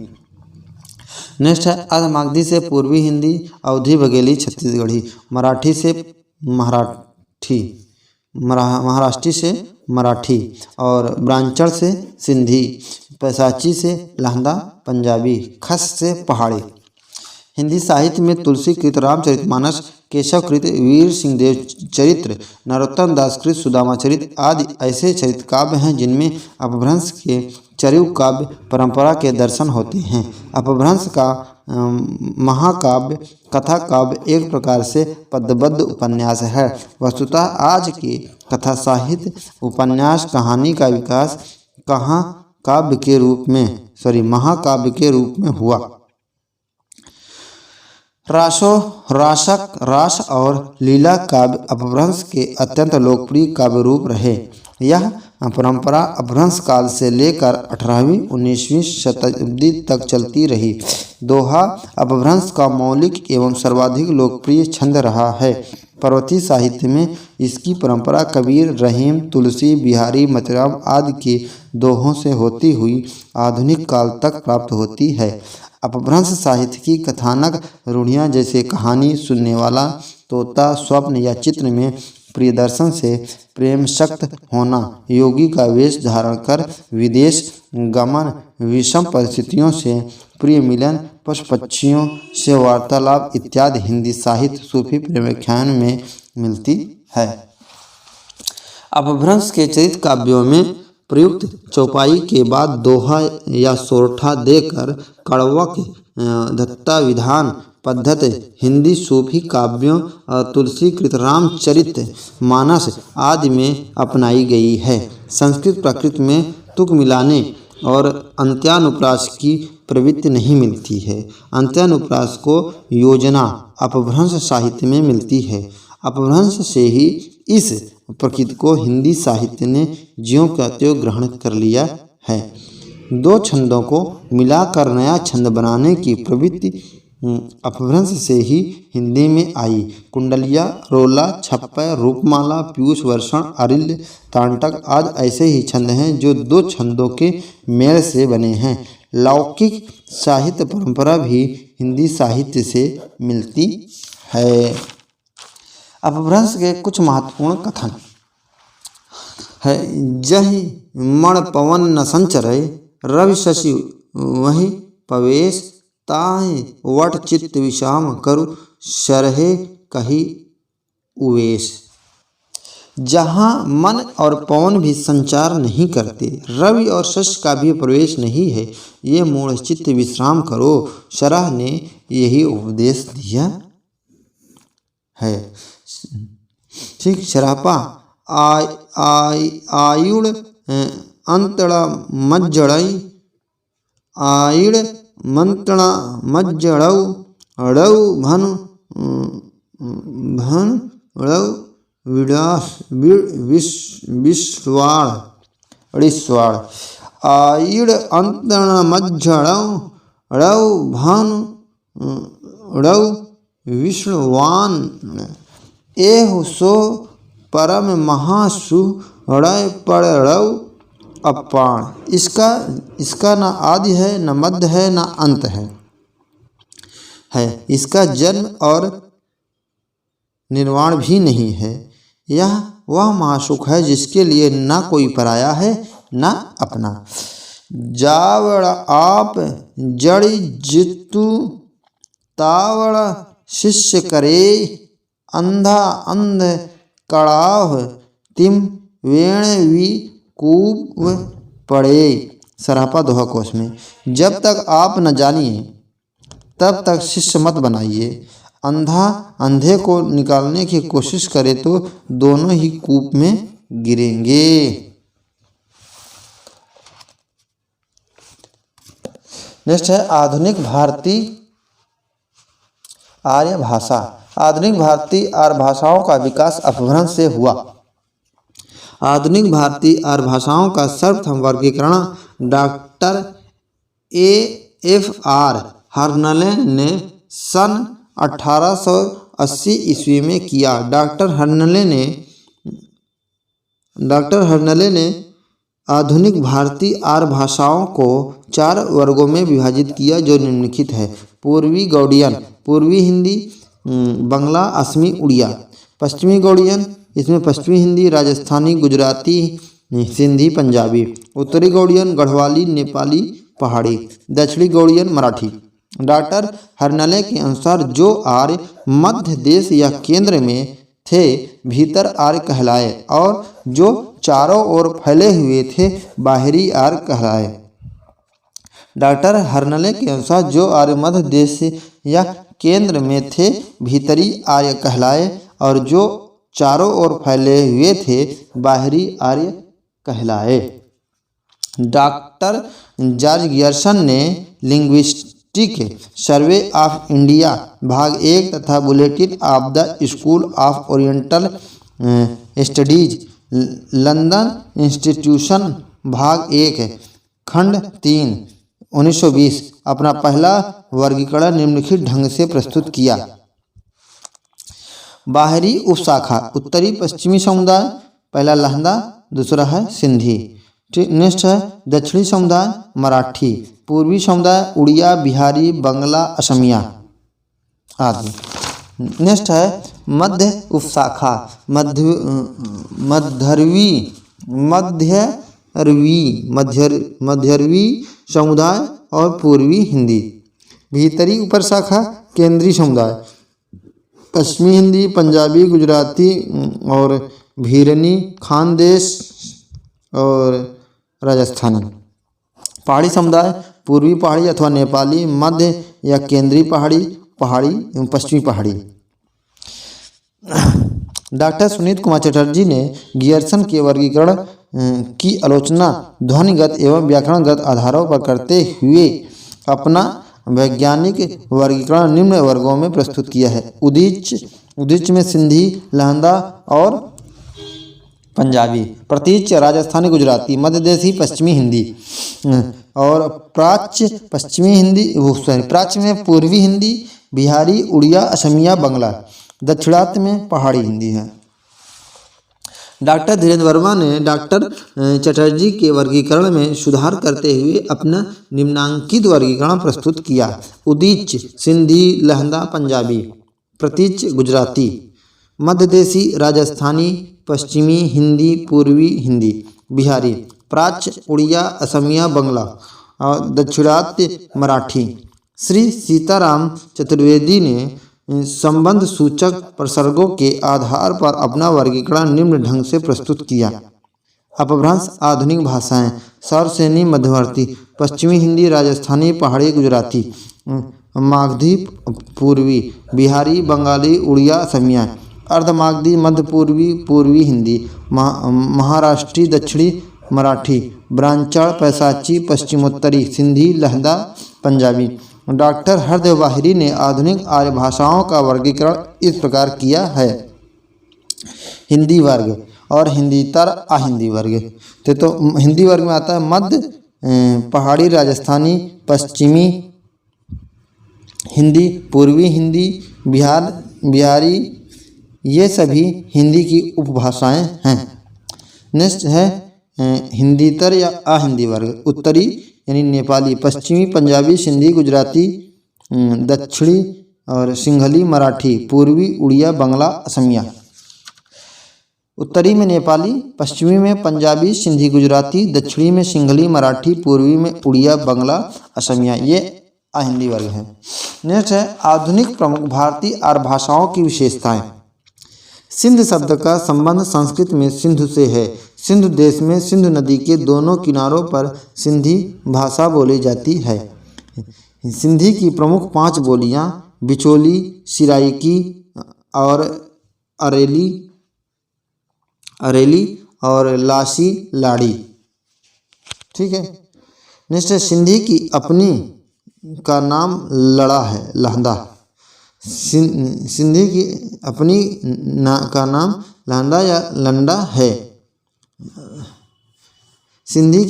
नेक्स्ट है अर्धमागधी से पूर्वी हिंदी, अवधी बघेली छत्तीसगढ़ी, मराठी से महाराष्ट्री से मराठी और ब्रांचड़ से सिंधी, पैशाची से लहंदा पंजाबी, खस से पहाड़ी। हिंदी साहित्य में तुलसी कृत रामचरितमानस, केशव कृत वीर सिंहदेव चरित्र, नरोत्तम दास कृत सुदामा चरित्र आदि ऐसे चरित्र काव्य हैं जिनमें अपभ्रंश के चरिव काव्य परंपरा के दर्शन होते हैं। अपभ्रंश का महाकाव्य कथा काव्य एक प्रकार से पद्यबद्ध उपन्यास है। वस्तुतः आज के कथा साहित्य उपन्यास कहानी का विकास महाकाव्य के रूप में हुआ। रास और लीला काव्य अपभ्रंश के अत्यंत लोकप्रिय काव्य रूप रहे। यह परंपरा अपभ्रंश काल से लेकर 18वीं-19वीं शताब्दी तक चलती रही। दोहा अपभ्रंश का मौलिक एवं सर्वाधिक लोकप्रिय छंद रहा है। पर्वतीय साहित्य में इसकी परंपरा कबीर, रहीम, तुलसी, बिहारी, मोतीराम आदि के दोहों से होती हुई आधुनिक काल तक प्राप्त होती है। अपभ्रंश साहित्य की कथानक रूढ़ियाँ जैसे कहानी सुनने वाला, तोता, स्वप्न या चित्र में प्रियदर्शन से प्रेमशक्त होना, योगी का वेश धारण कर विदेश गमन, विषम परिस्थितियों से प्रिय मिलन, पशु पक्षियों से वार्तालाप इत्यादि हिंदी साहित्य सूफी प्रेमाख्यान में मिलती है। अपभ्रंश के चरित्र काव्यों में प्रयुक्त चौपाई के बाद दोहा या सोरठा देकर कड़वक, धत्ता विधान पद्धति हिंदी सूफी काव्यों और तुलसी कृत रामचरित मानस आदि में अपनाई गई है। संस्कृत प्राकृत में तुक मिलाने और अंत्यानुप्रास की प्रवृत्ति नहीं मिलती है। अंत्यानुप्रास को योजना अपभ्रंश साहित्य में मिलती है। अपभ्रंश से ही इस प्रकृति को हिंदी साहित्य ने ज्यों का त्यों ग्रहण कर लिया है। दो छंदों को मिलाकर नया छंद बनाने की प्रवृत्ति अपभ्रंश से ही हिंदी में आई। कुंडलिया, रोला, छप्पर, रूपमाला, पीयूष वर्षण, आरिल्य, तांटक आदि ऐसे ही छंद हैं जो दो छंदों के मेल से बने हैं। लौकिक साहित्य परंपरा भी हिंदी साहित्य से मिलती है। अपभ्रंश के कुछ महत्वपूर्ण कथन है। जहि मण पवन न संचरय, रवि शशि वही पवेश, ताहि वट चित्त विषाम करु, शरहे कही उवेश। जहाँ मन और पवन भी संचार नहीं करते, रवि और शशि का भी प्रवेश नहीं है, ये मूढ़ चित्त विश्राम करो। शरह ने यही उपदेश दिया है। ठीक, शरापा आयुड़ अंतड़ा मज्जड़ई, आयुड़ मंत्रणा मज्जड़ऊ, अड़ऊ भन अड़ऊ विश्वाड़। आयुड़ अंतड़ा मज्जड़ऊ, ड़ौ भानु ड़ौ विष्णुवान एहु सो परम महासु ड़य पड़ौ अपाण। इसका न आदि है, न मध्य है, न अंत है। इसका जन्म और निर्वाण भी नहीं है। यह वह महासुख है जिसके लिए न कोई पराया है न अपना। जावड़ आप जड़ी जितु तावड़ शिष्य करे, अंधा अंध कड़ाव तिम वेण वी कूप पड़े। सरापा दोहा कोश में। जब तक आप न जानिए तब तक शिष्य मत बनाइए। अंधा अंधे को निकालने की कोशिश करे तो दोनों ही कूप में गिरेंगे। नेक्स्ट है आधुनिक भारतीय आर्य भाषा। आधुनिक भारतीय आर्य भाषाओं का विकास अपभ्रंश से हुआ। आधुनिक भारतीय आर्य भाषाओं का सर्वप्रथम वर्गीकरण डॉक्टर AFR हर्नले ने सन 1880 ईस्वी में किया। डॉक्टर हर्नले ने आधुनिक भारतीय आर्य भाषाओं को 4 वर्गों में विभाजित किया जो निम्नलिखित है। पूर्वी गौड़ियन, पूर्वी हिंदी, बंगला, असमी, उड़िया। पश्चिमी गौड़ियन, इसमें पश्चिमी हिंदी, राजस्थानी, गुजराती, सिंधी, पंजाबी। उत्तरी गौड़ियन, गढ़वाली, नेपाली, पहाड़ी। दक्षिणी गौड़ियन, मराठी। डॉक्टर हर्नले के अनुसार जो आर्य मध्य देश या केंद्र में थे भीतर आर्य कहलाए और जो चारों ओर फैले हुए थे बाहरी आर्य कहलाए। डॉक्टर हर्नले के अनुसार जो आर्य मध्य देश या केंद्र में थे भीतरी आर्य कहलाए और जो चारों ओर फैले हुए थे बाहरी आर्य कहलाए। डॉक्टर जॉर्ज गियर्सन ने लिंग्विस्टिक सर्वे ऑफ इंडिया भाग 1 तथा bulletin of the school of oriental studies London institution भाग 1 खंड 3 1920 अपना पहला वर्गीकरण निम्नलिखित ढंग से प्रस्तुत किया। बाहरी उपशाखा उत्तरी पश्चिमी समुदाय, पहला लहंदा, दूसरा है सिंधी। नेक्स्ट है दक्षिणी समुदाय मराठी, पूर्वी समुदाय उड़िया, बिहारी, बंगला, असमिया आदि। नेक्स्ट है मध्य उपशाखा मध्यरवी समुदाय और पूर्वी हिंदी। भीतरी उपशाखा केंद्रीय समुदाय पश्चिमी हिंदी, पंजाबी, गुजराती और भीरनी, खानदेश और राजस्थानी। पहाड़ी समुदाय पूर्वी पहाड़ी अथवा नेपाली, मध्य या केंद्रीय पहाड़ी, पहाड़ी एवं पश्चिमी पहाड़ी। डॉक्टर सुनीत कुमार चटर्जी ने गियर्सन के वर्गीकरण की आलोचना ध्वनिगत एवं व्याकरणगत आधारों पर करते हुए अपना वैज्ञानिक वर्गीकरण निम्न वर्गों में प्रस्तुत किया है। उदीच में सिंधी, लहंदा और पंजाबी। प्रतीच राजस्थानी, गुजराती, मध्यदेशी, पश्चिमी हिंदी और प्राच्य पश्चिमी हिंदी, प्राच्य में पूर्वी हिंदी, बिहारी, उड़िया, असमिया, बंगला। दक्षिणात्य में पहाड़ी हिंदी है। डॉक्टर धीरेन्द्र वर्मा ने डॉक्टर चटर्जी के वर्गीकरण में सुधार करते हुए अपना निम्नांकित वर्गीकरण प्रस्तुत किया। उदीच सिंधी, लहंदा पंजाबी, प्रतीच गुजराती, मध्यदेशी राजस्थानी, पश्चिमी हिंदी, पूर्वी हिंदी, बिहारी, प्राच्य उड़िया, असमिया, बंगला और दक्षिणात्य मराठी। श्री सीताराम चतुर्वेदी ने संबंध सूचक प्रसर्गों के आधार पर अपना वर्गीकरण निम्न ढंग से प्रस्तुत किया। अपभ्रंश आधुनिक भाषाएं सर्वश्रेणी मध्यवर्ती पश्चिमी हिंदी, राजस्थानी, पहाड़ी, गुजराती, मागधी, पूर्वी, बिहारी, बंगाली, उड़िया, असमिया। अर्धमागधी, मध्य पूर्वी, पूर्वी हिंदी, महाराष्ट्री, दक्षिणी मराठी, ब्रांचल, पैसाची, पश्चिमोत्तरी, सिंधी, लहंदा, पंजाबी। डॉक्टर हरदेव बाहिरी ने आधुनिक आर्य भाषाओं का वर्गीकरण इस प्रकार किया है। हिंदी वर्ग और हिंदीतर अहिंदी वर्ग। तो हिंदी वर्ग में आता है मध्य, पहाड़ी, राजस्थानी, पश्चिमी, हिंदी, पूर्वी हिंदी, बिहारी, ये सभी हिंदी की उपभाषाएं हैं। नेक्स्ट है हिंदीतर या अहिंदी वर्ग। उत्तरी यानी नेपाली, पश्चिमी पंजाबी, सिंधी, गुजराती, दक्षिणी और सिंहली, मराठी, पूर्वी उड़िया, बांग्ला, असमिया। उत्तरी में नेपाली, पश्चिमी में पंजाबी, सिंधी, गुजराती, दक्षिणी में सिंहली, मराठी, पूर्वी में उड़िया, बांग्ला, असमिया, ये अहिंदी वर्ग है। नेक्स्ट है आधुनिक प्रमुख भारतीय आर्य भाषाओं की विशेषताएं। सिंध शब्द का संबंध संस्कृत में सिंधु से है। सिंधु देश में सिंधु नदी के दोनों किनारों पर सिंधी भाषा बोली जाती है। सिंधी की प्रमुख 5 बोलियां बिचौली, सिराइकी और अरेली और लासी लाड़ी। ठीक है। नेक्स्ट है सिंधी की अपनी का नाम लड़ा है, लहंदा। सिंधी की अपनी का नाम लहंदा या लंडा है। सिंधी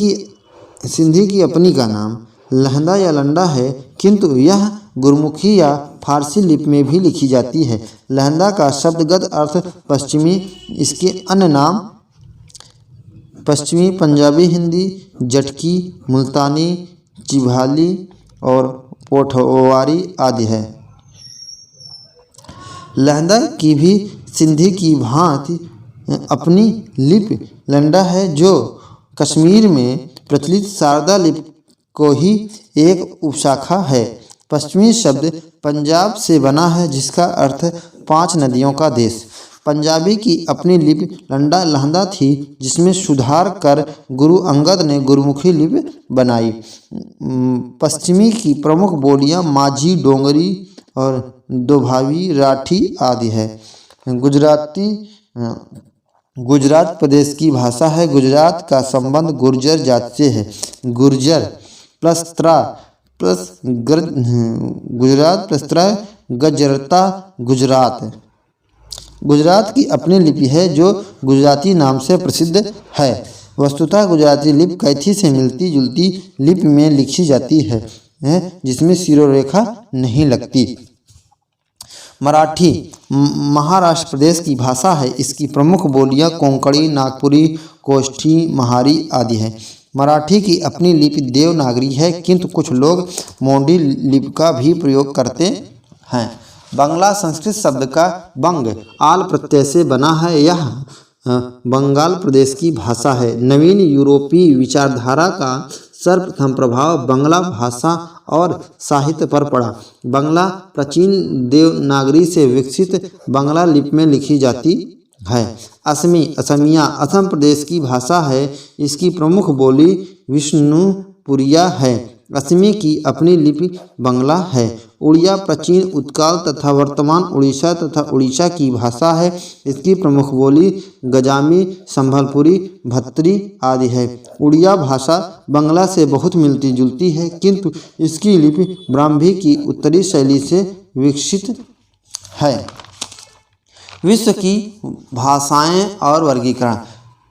की अपनी का नाम लहंदा या लंडा है, किंतु यह गुरमुखी या फारसी लिपि में भी लिखी जाती है। लहंदा का शब्दगत अर्थ पश्चिमी, इसके अन्य नाम पश्चिमी पंजाबी हिंदी, जटकी, मुल्तानी, चिभाली और पोठवारी आदि है। लहंदा की भी सिंधी की भांति अपनी लिपि लंडा है, जो कश्मीर में प्रचलित शारदा लिपि को ही एक उपशाखा है। पश्चिमी शब्द पंजाब से बना है, जिसका अर्थ 5 नदियों का देश। पंजाबी की अपनी लिपि लंडा लहंदा थी, जिसमें सुधार कर गुरु अंगद ने गुरुमुखी लिपि बनाई। पश्चिमी की प्रमुख बोलियां माझी, डोंगरी और दोभावी, राठी आदि है। गुजराती गुजरात प्रदेश की भाषा है। गुजरात का संबंध गुर्जर जाति से है। गुर्जर प्लस त्रा प्लस गुजरात प्लस त्रा गजरता गुजरात। गुजरात की अपनी लिपि है, जो गुजराती नाम से प्रसिद्ध है। वस्तुतः गुजराती लिपि कैथी से मिलती जुलती लिपि में लिखी जाती है, जिसमें शिरोरेखा नहीं लगती। मराठी महाराष्ट्र प्रदेश की भाषा है। इसकी प्रमुख बोलियां कोंकणी, नागपुरी, कोष्ठी, महारी आदि हैं। मराठी की अपनी लिपि देवनागरी है, किंतु कुछ लोग मोंडी लिपि का भी प्रयोग करते हैं। बांग्ला संस्कृत शब्द का बंग आल प्रत्यय से बना है। यह बंगाल प्रदेश की भाषा है। नवीन यूरोपीय विचारधारा का सर्वप्रथम प्रभाव बांग्ला भाषा और साहित्य पर पड़ा। बांग्ला प्राचीन देवनागरी से विकसित बांग्ला लिपि में लिखी जाती है। असमिया असम प्रदेश की भाषा है। इसकी प्रमुख बोली विष्णुपुरिया है। असमी की अपनी लिपि बांग्ला है। उड़िया प्राचीन उत्काल तथा वर्तमान उड़ीसा तथा उड़ीसा की भाषा है। इसकी प्रमुख बोली गजामी, संभलपुरी, भत्री आदि है। उड़िया भाषा बांग्ला से बहुत मिलती जुलती है, किंतु इसकी लिपि ब्राह्मी की उत्तरी शैली से विकसित है। विश्व की भाषाएं और वर्गीकरण।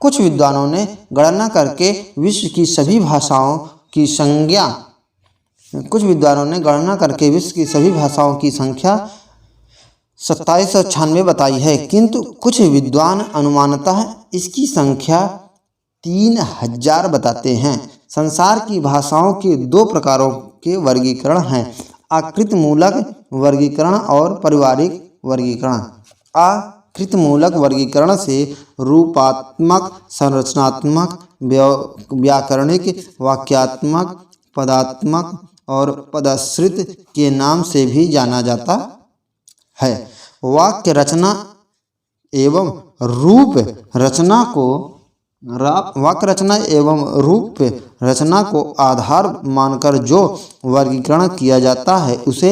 कुछ विद्वानों ने गणना करके विश्व की सभी भाषाओं की संख्या 2796 बताई है, किंतु कुछ विद्वान अनुमानतः इसकी संख्या 3000 बताते हैं। संसार की भाषाओं के 2 प्रकारों के वर्गीकरण हैं, आकृतिमूलक वर्गीकरण और पारिवारिक वर्गीकरण। आकृतिमूलक वर्गीकरण से रूपात्मक, संरचनात्मक, व्याकरणिक, वाक्यात्मक, पदात्मक और पदाश्रित के नाम से भी जाना जाता है। वाक्य रचना एवं रूप रचना को आधार मानकर जो वर्गीकरण किया जाता है, उसे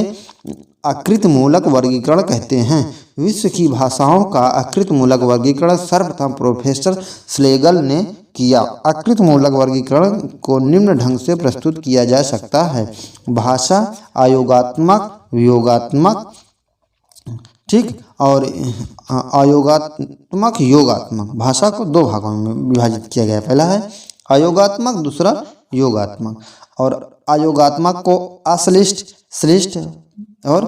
आकृतिमूलक वर्गीकरण कहते हैं। विश्व की भाषाओं का आकृतिमूलक वर्गीकरण सर्वप्रथम प्रोफेसर स्लेगल ने किया। आकृतिमूलक वर्गीकरण को निम्न ढंग से प्रस्तुत किया जा सकता है। भाषा आयोगात्मक, वियोगात्मक, ठीक, और आयोगात्मक, योगात्मक। भाषा को 2 भागों में विभाजित किया गया। पहला है आयोगात्मक, दूसरा योगात्मक। और आयोगात्मक को अश्लिष्ट, श्लिष्ट और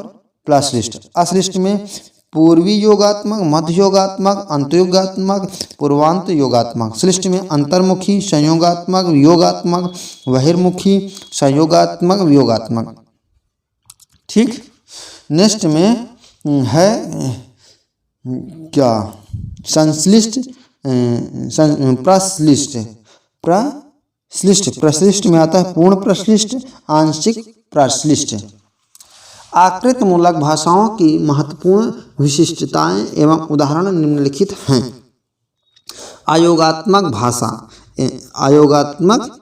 प्राश्लिष्ट। अश्लिष्ट में पूर्वी योगात्मक, मध्य योगात्मक, अंतयोगात्मक, पूर्वांत योगात्मक। श्लिष्ट में अंतर्मुखी, संयोगात्मक, वियोगात्मक, बहिर्मुखी, संयोगात्मक, वियोगात्मक। ठीक। नेक्स्ट में है क्या, संश्लिष्ट, प्रश्लिष्ट। प्रश्लिष्ट में आता है पूर्ण प्रश्लिष्ट, आंशिक प्रश्लिष्ट। आकृति मूलक भाषाओं की महत्वपूर्ण विशिष्टताएं एवं उदाहरण निम्नलिखित हैं। आयोगात्मक भाषा। आयोगात्मक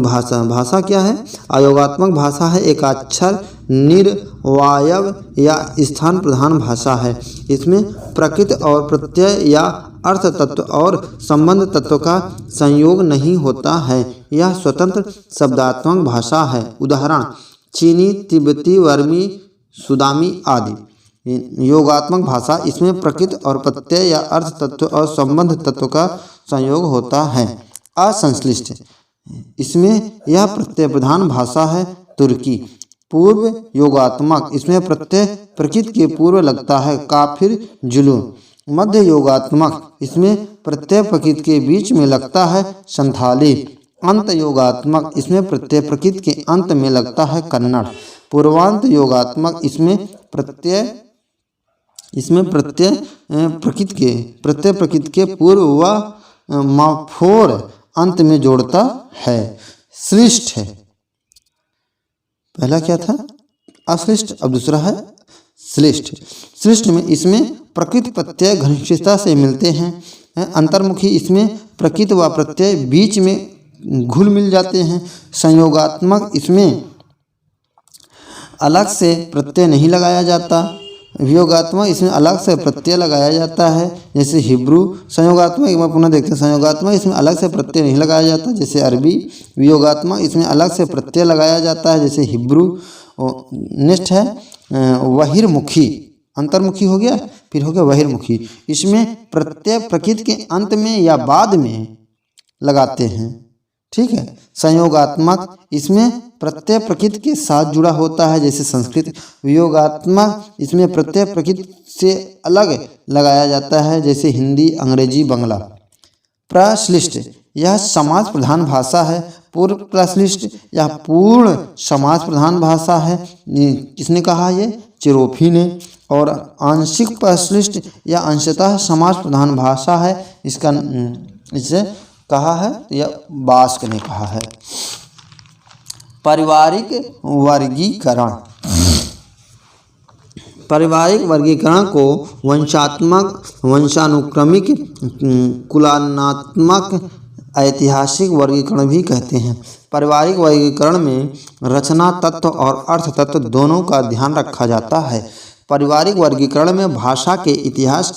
भाषा क्या है? आयोगात्मक भाषा है एकाक्षर, निर्वायव या स्थान प्रधान भाषा है। इसमें प्रकृति और प्रत्यय या अर्थ तत्व और संबंध तत्व का संयोग नहीं होता है। यह स्वतंत्र शब्दात्मक भाषा है। उदाहरण चीनी, तिब्बती, वर्मी, सुदामी आदि। योगात्मक भाषा, इसमें प्रकृति और प्रत्यय या अर्थ तत्व और संबंध तत्व का संयोग होता है। असंश्लिष्ट, इसमें यह प्रत्यय प्रधान भाषा है। तुर्की। पूर्व योगात्मक, इसमें प्रत्यय प्रकृति के पूर्व लगता है। काफिर, जुलूम। मध्य योगात्मक, इसमें प्रत्यय प्रकृति के बीच में लगता है। संथाली। अंत योगात्मक, इसमें प्रत्यय प्रकृति के अंत में लगता है। कन्नड़। पूर्वांत योगात्मक, इसमें प्रत्यय प्रकृति के पूर्व व माफोर अंत में जोड़ता है। श्लिष्ट है, पहला क्या था? अश्लिष्ट, अब दूसरा है श्लिष्ट। श्लिष्ट में इसमें प्रकृति प्रत्यय घनिष्ठता से मिलते हैं। अंतर्मुखी, इसमें प्रकृति व प्रत्यय बीच में घुल मिल जाते हैं। संयोगात्मक, इसमें अलग से प्रत्यय नहीं लगाया जाता। वियोगात्मक, इसमें अलग से प्रत्यय लगाया जाता है, जैसे हिब्रू। संयोगात्मक, एक बार पुनः देखते हैं। संयोगात्मक, इसमें अलग से प्रत्यय नहीं लगाया जाता, जैसे अरबी। वियोगात्मक, इसमें अलग से प्रत्यय लगाया जाता है, जैसे हिब्रू। नेक्स्ट है बहिर्मुखी। अंतर्मुखी हो गया, फिर हो गया बहिर्मुखी। इसमें प्रत्यय प्रकृति के अंत में या बाद में लगाते हैं। ठीक है। संयोगात्मक, इसमें प्रत्यय प्रकृति के साथ जुड़ा होता है, जैसे संस्कृत। वियोगात्मक, इसमें प्रत्यय प्रकृति से अलग लगाया जाता है, जैसे हिंदी, अंग्रेजी, बांग्ला। प्रश्लिष्ट, यह समाज प्रधान भाषा है। पूर्व प्रश्लिष्ट, यह पूर्ण समाज प्रधान भाषा है। किसने कहा? ये चिरोफी ने। और आंशिक प्रश्लिष्ट, यह अंशतः समाज प्रधान भाषा है। इसे कहा है या बास्क ने कहा है। पारिवारिक वर्गीकरण। पारिवारिक वर्गीकरण को वंशात्मक, वंशानुक्रमिक, कुलात्मक, ऐतिहासिक वर्गीकरण भी कहते हैं। पारिवारिक वर्गीकरण में रचना तत्व और अर्थ तत्व दोनों का ध्यान रखा जाता है। पारिवारिक वर्गीकरण में भाषा के इतिहास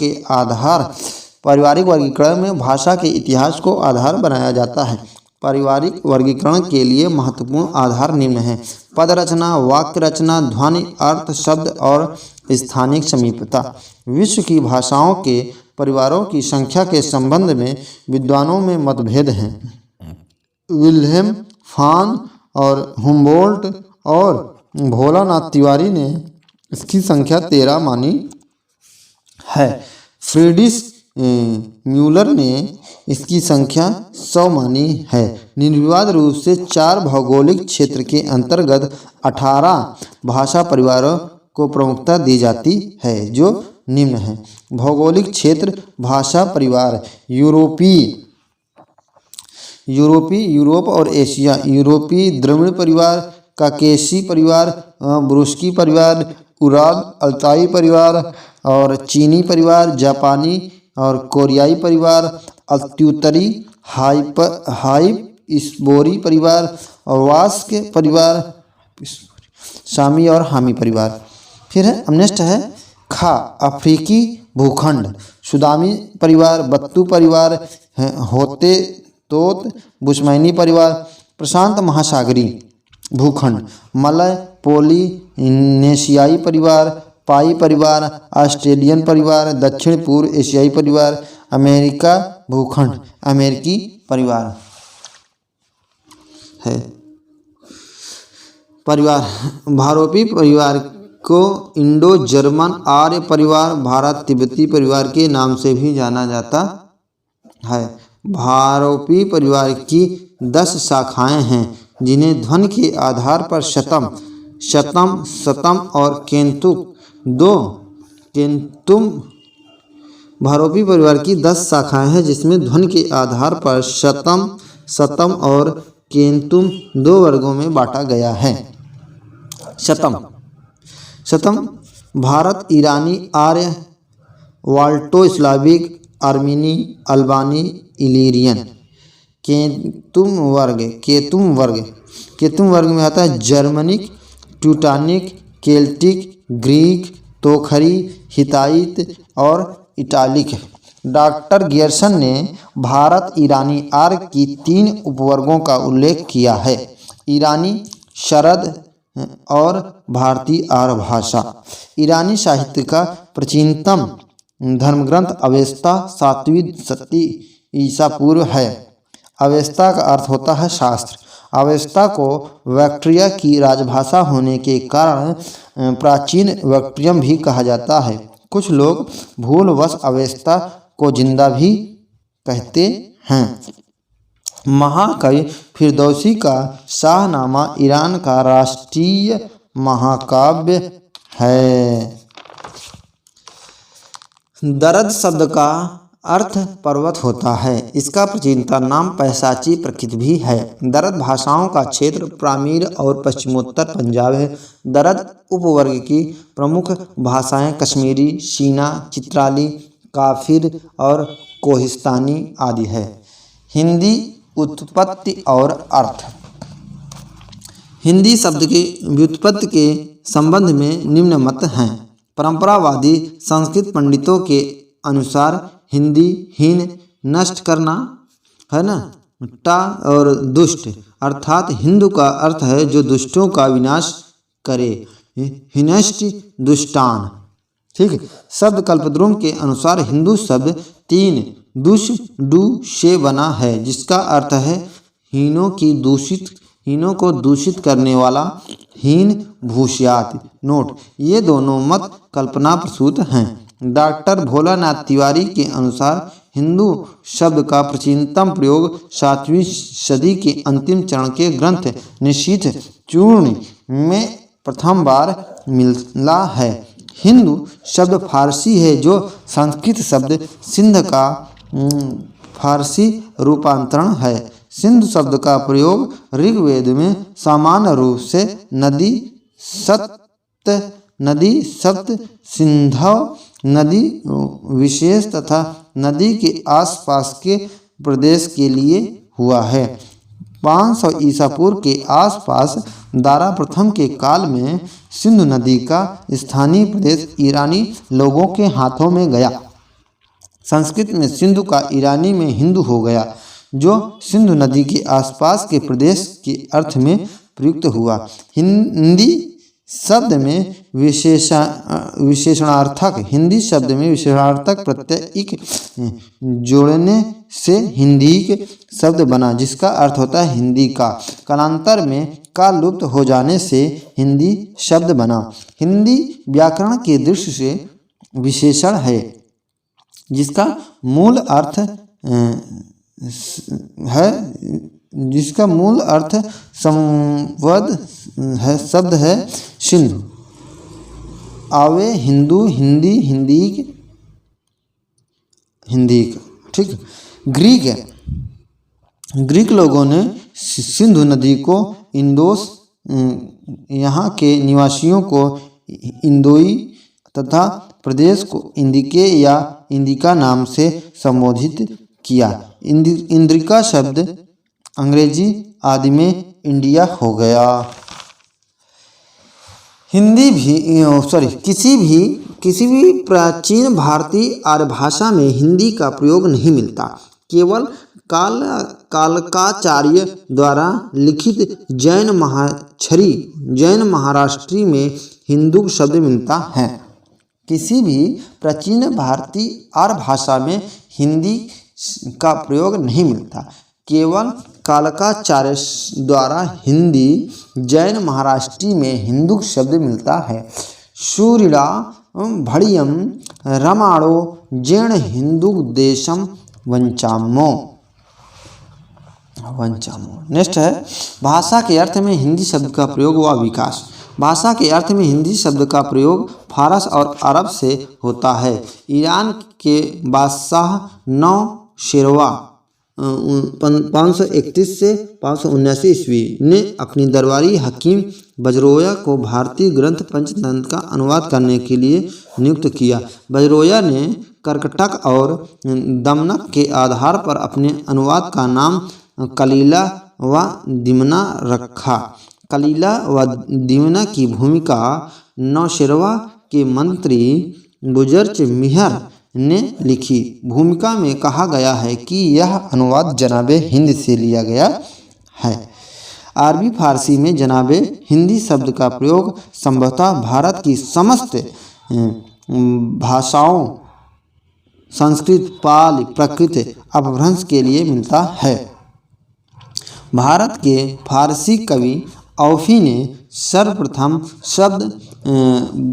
को आधार बनाया जाता है। पारिवारिक वर्गीकरण के लिए महत्वपूर्ण आधार निम्न हैं। पद रचना, वाक्य रचना, ध्वनि, अर्थ, शब्द और स्थानिक समीपता। विश्व की भाषाओं के परिवारों की संख्या के संबंध में विद्वानों में मतभेद हैं। विल्हेम फान और हुम्बोल्ट और भोलानाथ तिवारी ने इसकी संख्या 13 मानी है। फ्रीडिश म्यूलर ने इसकी संख्या 100 मानी है। निर्विवाद रूप से 4 भौगोलिक क्षेत्र के अंतर्गत 18 भाषा परिवारों को प्रमुखता दी जाती है, जो निम्न है। भौगोलिक क्षेत्र भाषा परिवार। यूरोप और एशिया। यूरोपीय द्रविड़ परिवार, काकेशी परिवार, ब्रुस्की परिवार, उराल अल्ताई परिवार और चीनी परिवार, जापानी और कोरियाई परिवार, अत्युत्तरी हाइस्बोरी परिवार और वास्क परिवार, सामी और हामी परिवार। फिर है नेक्स्ट है खा, अफ्रीकी भूखंड। सुदामी परिवार, बत्तू परिवार, होते तोत, बुशमैनी परिवार। प्रशांत महासागरी भूखंड। मलय, पोलिनेशियाई परिवार, पाई परिवार, ऑस्ट्रेलियन परिवार, दक्षिण पूर्व एशियाई परिवार। अमेरिका भूखंड, अमेरिकी परिवार है। भारोपी परिवार को इंडो जर्मन आर्य परिवार, भारत तिब्बती परिवार के नाम से भी जाना जाता है। भारोपी परिवार की 10 शाखाएं हैं, जिन्हें ध्वनि के आधार पर शतम, शतम, शतम और केंतुम भारोपी परिवार की 10 शाखाएं हैं, जिसमें ध्वनि के आधार पर शतम, शतम और केंतुम 2 वर्गों में बांटा गया है। शतम भारत भारत-ईरानी, आर्य, वाल्टो स्लाविक, आर्मीनी, अल्बानी, इलीरियन। केतुम वर्ग में आता है जर्मनिक, ट्यूटानिक, केल्टिक, ग्रीक, तोखरी, हिताइत और इटालिक। डॉक्टर गियर्सन ने भारत ईरानी आर्य की 3 उपवर्गों का उल्लेख किया है: ईरानी, शरद और भारतीय आर्य भाषा। ईरानी साहित्य का प्राचीनतम धर्मग्रंथ अवेस्ता 7वीं शती ईसा पूर्व है। अवेस्ता का अर्थ होता है शास्त्र। अवेस्ता को बैक्ट्रिया की राजभाषा होने के कारण प्राचीन बैक्ट्रियम भी कहा जाता है। कुछ लोग भूलवश अवेस्ता को जिंदा भी कहते हैं। महाकवि फिरदौसी का शाहनामा ईरान का राष्ट्रीय महाकाव्य है। दरद शब्द का अर्थ पर्वत होता है। इसका प्राचीनतम नाम पैशाची प्रकृति भी है। दरद भाषाओं का क्षेत्र प्रामीर और पश्चिमोत्तर पंजाब है। दरद उपवर्ग की प्रमुख भाषाएं कश्मीरी, शीना, चित्राली, काफिर और कोहिस्तानी आदि है। हिंदी उत्पत्ति और अर्थ। हिंदी शब्द के व्युत्पत्ति के संबंध में निम्न मत हैं। परंपरावादी संस्कृत पंडितों के अनुसार हिंदी हीन, नष्ट करना, है ना, टा और दुष्ट, अर्थात हिंदू का अर्थ है जो दुष्टों का विनाश करे, हिनष्ट दुष्टान। ठीक है। शब्द कल्पद्रुम के अनुसार हिंदू शब्द 3 दुष डू से बना है, जिसका अर्थ है हीनों को दूषित करने वाला, हीन भूष्यात। नोट: ये दोनों मत कल्पना प्रसूत हैं। डॉक्टर भोलानाथ तिवारी के अनुसार हिंदू शब्द का प्राचीनतम प्रयोग 7वीं सदी के अंतिम चरण के ग्रंथ निशीथ चूर्ण में प्रथम बार मिला है। हिंदू शब्द फारसी है, जो संस्कृत शब्द सिंध का फारसी रूपांतरण है। सिंधु शब्द का प्रयोग ऋग्वेद में सामान्य रूप से नदी, सप्त, सिंधव, नदी विशेष तथा नदी के आसपास के प्रदेश के लिए हुआ है। 500 ईसा पूर्व के आसपास दारा प्रथम के काल में सिंधु नदी का स्थानीय प्रदेश ईरानी लोगों के हाथों में गया। संस्कृत में सिंधु का ईरानी में हिंदू हो गया, जो सिंधु नदी के आसपास के प्रदेश के अर्थ में प्रयुक्त हुआ। हिंदी शब्द में विशेषणार्थक प्रत्यय जोड़ने से हिंदी के शब्द बना, जिसका अर्थ होता है हिंदी का। कालांतर में का लुप्त हो जाने से हिंदी शब्द बना। हिंदी व्याकरण के दृष्टि से विशेषण है, जिसका मूल अर्थ संवद है, शब्द है सिंधु। आवे हिंदू, हिंदी, हिंदीक। ठीक। ग्रीक लोगों ने सिंधु नदी को इंडोस, यहाँ के निवासियों को इंदोई तथा प्रदेश को इंदिके या इंदिका नाम से संबोधित किया। इंद्रिका शब्द अंग्रेजी आदि में इंडिया हो गया। किसी भी प्राचीन भारतीय आर्य भाषा में हिंदी का प्रयोग नहीं मिलता। केवल कालकाचार्य द्वारा लिखित जैन महाराष्ट्री में हिंदू शब्द मिलता है। किसी भी प्राचीन भारतीय आर्य भाषा में हिंदी का प्रयोग नहीं मिलता। केवल कालकाचार्य द्वारा हिंदी जैन महाराष्ट्री में हिंदू शब्द मिलता है। सूरिड़ा भड़ियम रमाणो जेण हिंदू देशम वंचामो। नेक्स्ट है भाषा के अर्थ में हिंदी शब्द का प्रयोग व विकास। भाषा के अर्थ में हिंदी शब्द का प्रयोग फारस और अरब से होता है। ईरान के बादशाह नौशेरवा 531 से 579 ईस्वी ने अपनी दरबारी हकीम बजरोया को भारतीय ग्रंथ पंचतंत्र का अनुवाद करने के लिए नियुक्त किया। बजरोया ने कर्कटक और दमनक के आधार पर अपने अनुवाद का नाम कलीला व दिमना रखा। कलीला व दिमना की भूमिका नौशेरवा के मंत्री बुजर्च मिहर ने लिखी। भूमिका में कहा गया है कि यह अनुवाद जनाबे हिंद से लिया गया है। अरबी फारसी में जनाबे हिंदी शब्द का प्रयोग संभवतः भारत की समस्त भाषाओं संस्कृत, पाली, प्राकृत अपभ्रंश के लिए मिलता है। भारत के फारसी कवि औफी ने सर्वप्रथम शब्द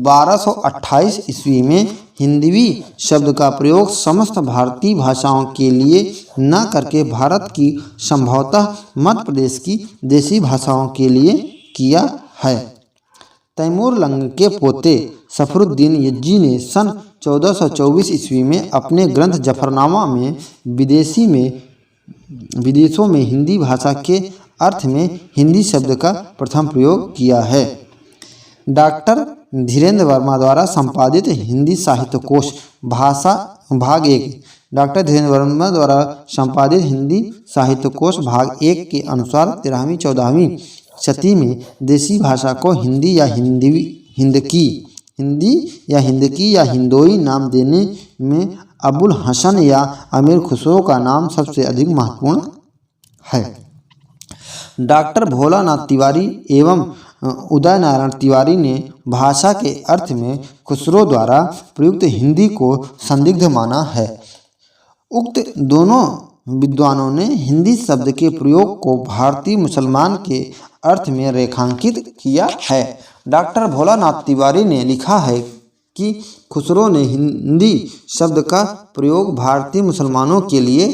1228 ईस्वी में हिंदवी शब्द का प्रयोग समस्त भारतीय भाषाओं के लिए न करके भारत की संभवतः मध्य प्रदेश की देशी भाषाओं के लिए किया है। तैमूर लंग के पोते सफरुद्दीन यज्जी ने सन 1424 ईस्वी में अपने ग्रंथ जफरनामा में विदेशों में हिंदी भाषा के अर्थ में हिंदी शब्द का प्रथम प्रयोग किया है। डॉक्टर धीरेन्द्र वर्मा द्वारा संपादित हिंदी साहित्य कोश भाषा भाग 1। डॉक्टर धीरेन्द्र वर्मा द्वारा संपादित हिंदी साहित्य कोश भाग 1 के अनुसार 13वीं-14वीं शती में देशी भाषा को हिंदी या हिंदोई नाम देने में अबुल हसन या अमीर खुसरो का नाम सबसे अधिक महत्वपूर्ण है। डॉक्टर भोलानाथ तिवारी एवं उदय नारायण तिवारी ने भाषा के अर्थ में खुसरो द्वारा प्रयुक्त हिंदी को संदिग्ध माना है। उक्त दोनों विद्वानों ने हिंदी शब्द के प्रयोग को भारतीय मुसलमान के अर्थ में रेखांकित किया है। डॉक्टर भोलानाथ तिवारी ने लिखा है कि खुसरो ने हिंदी शब्द का प्रयोग भारतीय मुसलमानों के लिए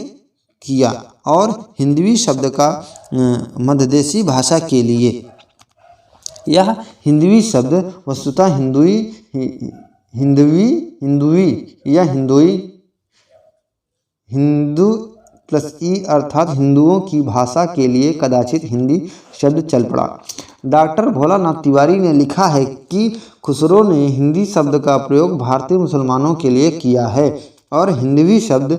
किया और हिंदवी शब्द का मध्यदेशी भाषा के लिए। यह हिंदवी शब्द वस्तुतः हिंदू प्लस ई अर्थात हिंदुओं की भाषा के लिए कदाचित हिंदी शब्द चल पड़ा। डॉक्टर भोलानाथ तिवारी ने लिखा है कि खुसरो ने हिंदी शब्द का प्रयोग भारतीय मुसलमानों के लिए किया है और हिंदवी शब्द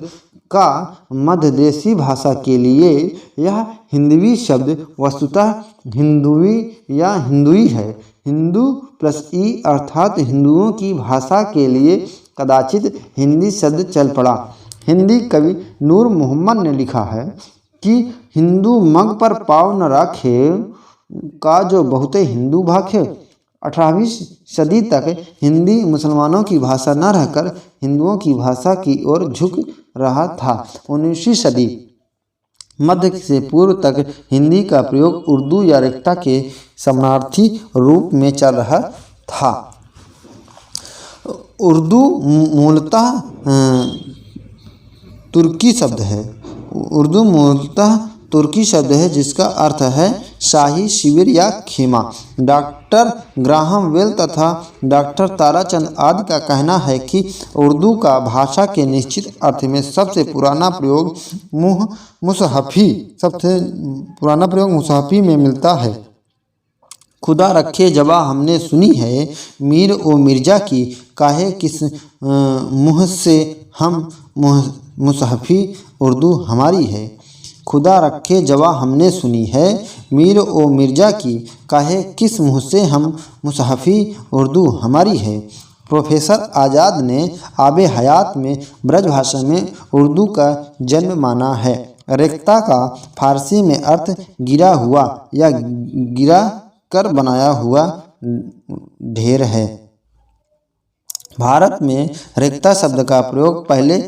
का मध्यदेशी भाषा के लिए। यह हिंदवी शब्द वस्तुतः हिंदुई है। हिंदू प्लस ई अर्थात हिंदुओं की भाषा के लिए कदाचित हिंदी शब्द चल पड़ा। हिंदी कवि नूर मोहम्मद ने लिखा है कि हिंदू मग पर पाँव न राखे का जो बहुते हिंदू भाखे। 18वीं सदी तक हिंदी मुसलमानों की भाषा न रहकर हिंदुओं की भाषा की ओर झुक रहा था। 19वीं सदी मध्य से पूर्व तक हिंदी का प्रयोग उर्दू या रिक्ता के समानार्थी रूप में चल रहा था। उर्दू मूलतः तुर्की शब्द है जिसका अर्थ है शाही शिविर या खेमा। डॉक्टर ग्राहम बेल तथा डॉक्टर ताराचंद आदि का कहना है कि उर्दू का भाषा के निश्चित अर्थ में सबसे पुराना प्रयोग मुसहफ़ी में मिलता है। खुदा रखे जबा हमने सुनी है, मीर ओ मिर्जा की काहे किस मुँह से हम मुसहफ़ी उर्दू हमारी है। खुदा रखे जवा हमने सुनी है, मीर ओ मिर्जा की काहे किस मुँह से हम मुसहफ़ी उर्दू हमारी है। प्रोफेसर आज़ाद ने आबे हयात में ब्रजभाषा में उर्दू का जन्म माना है। रिक्ता का फारसी में अर्थ गिरा हुआ या गिरा कर बनाया हुआ ढेर है। भारत में रिक्ता शब्द का प्रयोग पहले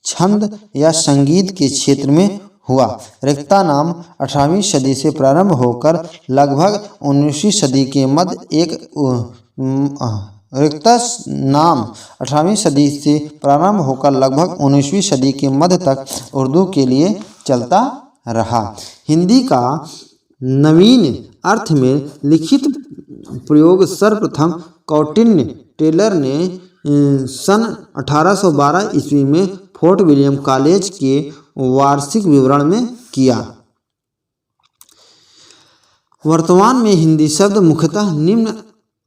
छंद या संगीत के क्षेत्र में हुआ। रिक्ता नाम 18वीं सदी से प्रारंभ होकर लगभग 19वीं सदी के मध्य एक रिक्तस नाम 18वीं सदी से प्रारंभ होकर लगभग 19वीं सदी के मध्य तक उर्दू के लिए चलता रहा। हिंदी का नवीन अर्थ में लिखित प्रयोग सर्वप्रथम कौटिन्य टेलर ने सन 1812 ईस्वी में फोर्ट विलियम कॉलेज के वार्षिक विवरण में किया। वर्तमान में हिंदी शब्द मुख्यतः निम्न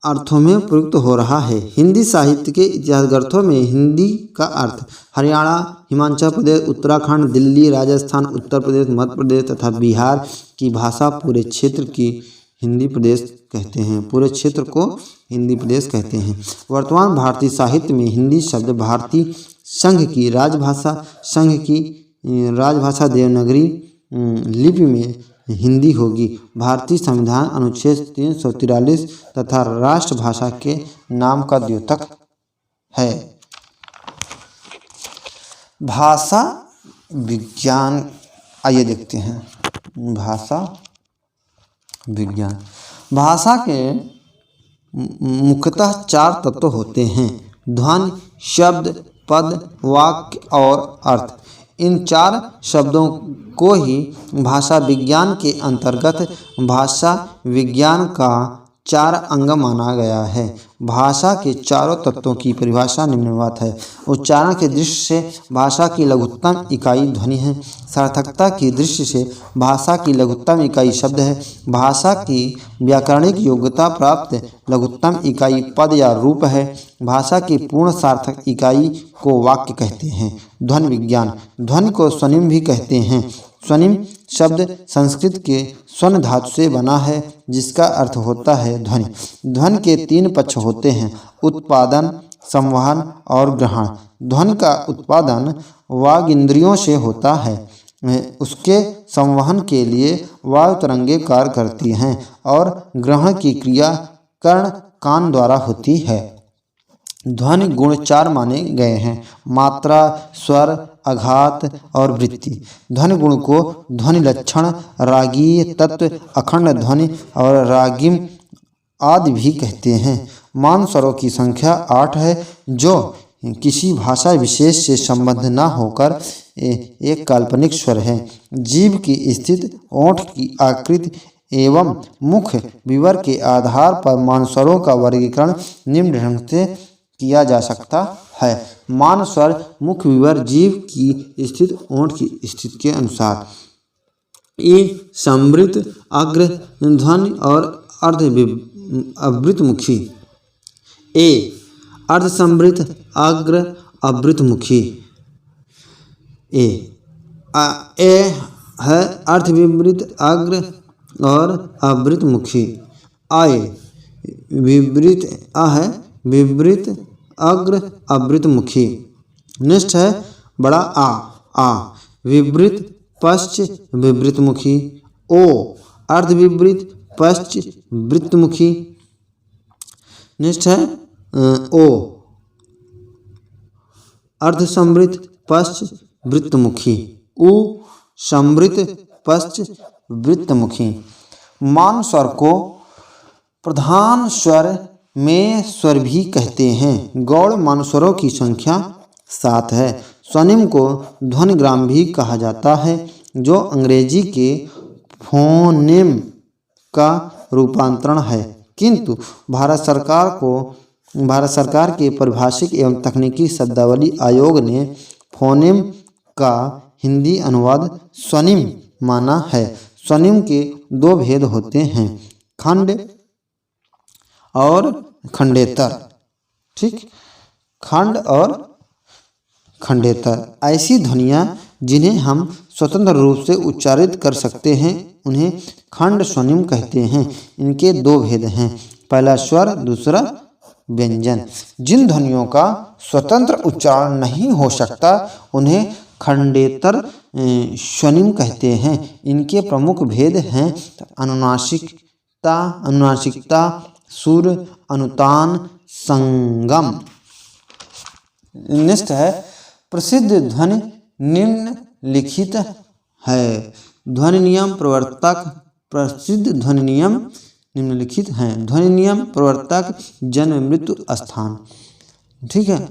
अर्थों में प्रयुक्त हो रहा है। हिंदी साहित्य के इतिहास ग्रंथों में हिंदी का अर्थ हरियाणा, हिमाचल प्रदेश, उत्तराखंड, दिल्ली, राजस्थान, उत्तर प्रदेश, मध्य प्रदेश तथा बिहार की भाषा पूरे क्षेत्र की हिंदी प्रदेश कहते हैं। पूरे क्षेत्र को हिंदी प्रदेश कहते हैं। वर्तमान भारतीय साहित्य में हिंदी शब्द भारतीय संघ की राजभाषा देवनागरी लिपि में हिंदी होगी। भारतीय संविधान अनुच्छेद 343 तथा राष्ट्रभाषा के नाम का द्योतक है। भाषा विज्ञान, आइए देखते हैं भाषा विज्ञान। भाषा के मुख्यतः 4 तत्व होते हैं: ध्वनि, शब्द, पद, वाक्य और अर्थ। इन 4 शब्दों को ही भाषा विज्ञान के अंतर्गत भाषा विज्ञान का 4 अंग माना गया है। भाषा के चारों तत्वों की परिभाषा निम्नवत है। उच्चारण के दृष्टि से भाषा की लघुत्तम इकाई ध्वनि है। सार्थकता की दृष्टि से भाषा की लघुत्तम इकाई शब्द है। भाषा की व्याकरणिक योग्यता प्राप्त लघुत्तम इकाई पद या रूप है। भाषा की पूर्ण सार्थक इकाई को वाक्य कहते हैं। ध्वनि विज्ञान, ध्वनि को स्वनिम भी कहते हैं। स्वनिम शब्द संस्कृत के स्वन धातु से बना है, जिसका अर्थ होता है ध्वनि। ध्वनि के 3 पक्ष होते हैं: उत्पादन, संवहन और ग्रहण। ध्वनि का उत्पादन वाग इंद्रियों से होता है। उसके संवहन के लिए वायु तरंगें कार्य करती हैं और ग्रहण की क्रिया कर्ण कान द्वारा होती है। ध्वनि गुण 4 माने गए हैं: मात्रा, स्वर, आघात और वृत्ति। ध्वनि गुण को ध्वनि लक्षण, रागीय तत्व, अखंड ध्वनि और रागिम आदि भी कहते हैं। मान स्वरों की संख्या 8 है, जो किसी भाषा विशेष से संबद्ध न होकर एक काल्पनिक स्वर है। जीभ की स्थिति, ओंठ की आकृति एवं मुख विवर के आधार पर मान स्वरों का वर्गीकरण निम्न ढंग से किया जा सकता है। मान स्वर मुख विवर जीभ की स्थिति, ओंठ की स्थिति के अनुसार। ये समृद्ध अग्र ध्वनि और अवृतमुखी। ए अर्ध समृद्ध अग्र अवृतमुखी। ए है अर्धविवृत अग्र और अवृतमुखी। आय विवृत है विवृत अग्र अवृतमुखी। नेक्स्ट है बड़ा आ विवृत पश्च विवृतमुखी। ओ अर्धविवृत पश्च वृत्तमुखी। नेक्स्ट है ओ अर्धसमृत पश्च वृत्तमुखी। उ समृत पश्च वृत्तमुखी। मान स्वर को प्रधान स्वर में स्वर भी कहते हैं। गौड़ मान स्वरों की संख्या 7 है। स्वनिम को ध्वनिग्राम भी कहा जाता है, जो अंग्रेजी के फोनेम का रूपांतरण है, किंतु भारत सरकार के परिभाषिक एवं तकनीकी शब्दावली आयोग ने फोनेम का हिंदी अनुवाद स्वनिम माना है। स्वनिम के 2 भेद होते हैं: खंड और खंडेतर। ठीक, खंड और खंडेतर ऐसी ध्वनियाँ जिन्हें हम स्वतंत्र रूप से उच्चारित कर सकते हैं, उन्हें खंड स्वनिम कहते हैं। इनके 2 भेद हैं: पहला स्वर, दूसरा व्यंजन। जिन ध्वनियों का स्वतंत्र उच्चारण नहीं हो सकता, उन्हें खंडेतर स्वनिम कहते हैं। इनके प्रमुख भेद हैं अनुनासिकता, सुर, अनुतान, संगम। नेक्स्ट है प्रसिद्ध ध्वनि निम्नलिखित है। ध्वनि नियम प्रवर्तक। प्रसिद्ध ध्वनि नियम निम्नलिखित हैं। ध्वनि नियम, प्रवर्तक, जन्म मृत्यु स्थान। ठीक है।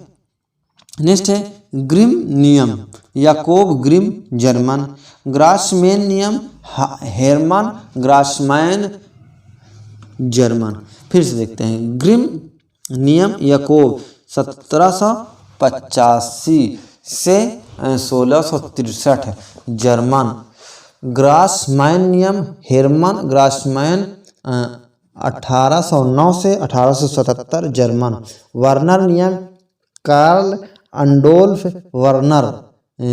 नेक्स्ट है ग्रिम नियम, याकोब ग्रिम जर्मन। ग्रासमैन नियम, हेरमन ग्रासमैन जर्मन। फिर से देखते हैं ग्रिम नियम, याकोब 1785 से 1663 जर्मन। ग्रासमैन नियम, हेरमन ग्रासमैन 1809 से 1877 जर्मन। वर्नर नियम, कार्ल अंडोल्फ वर्नर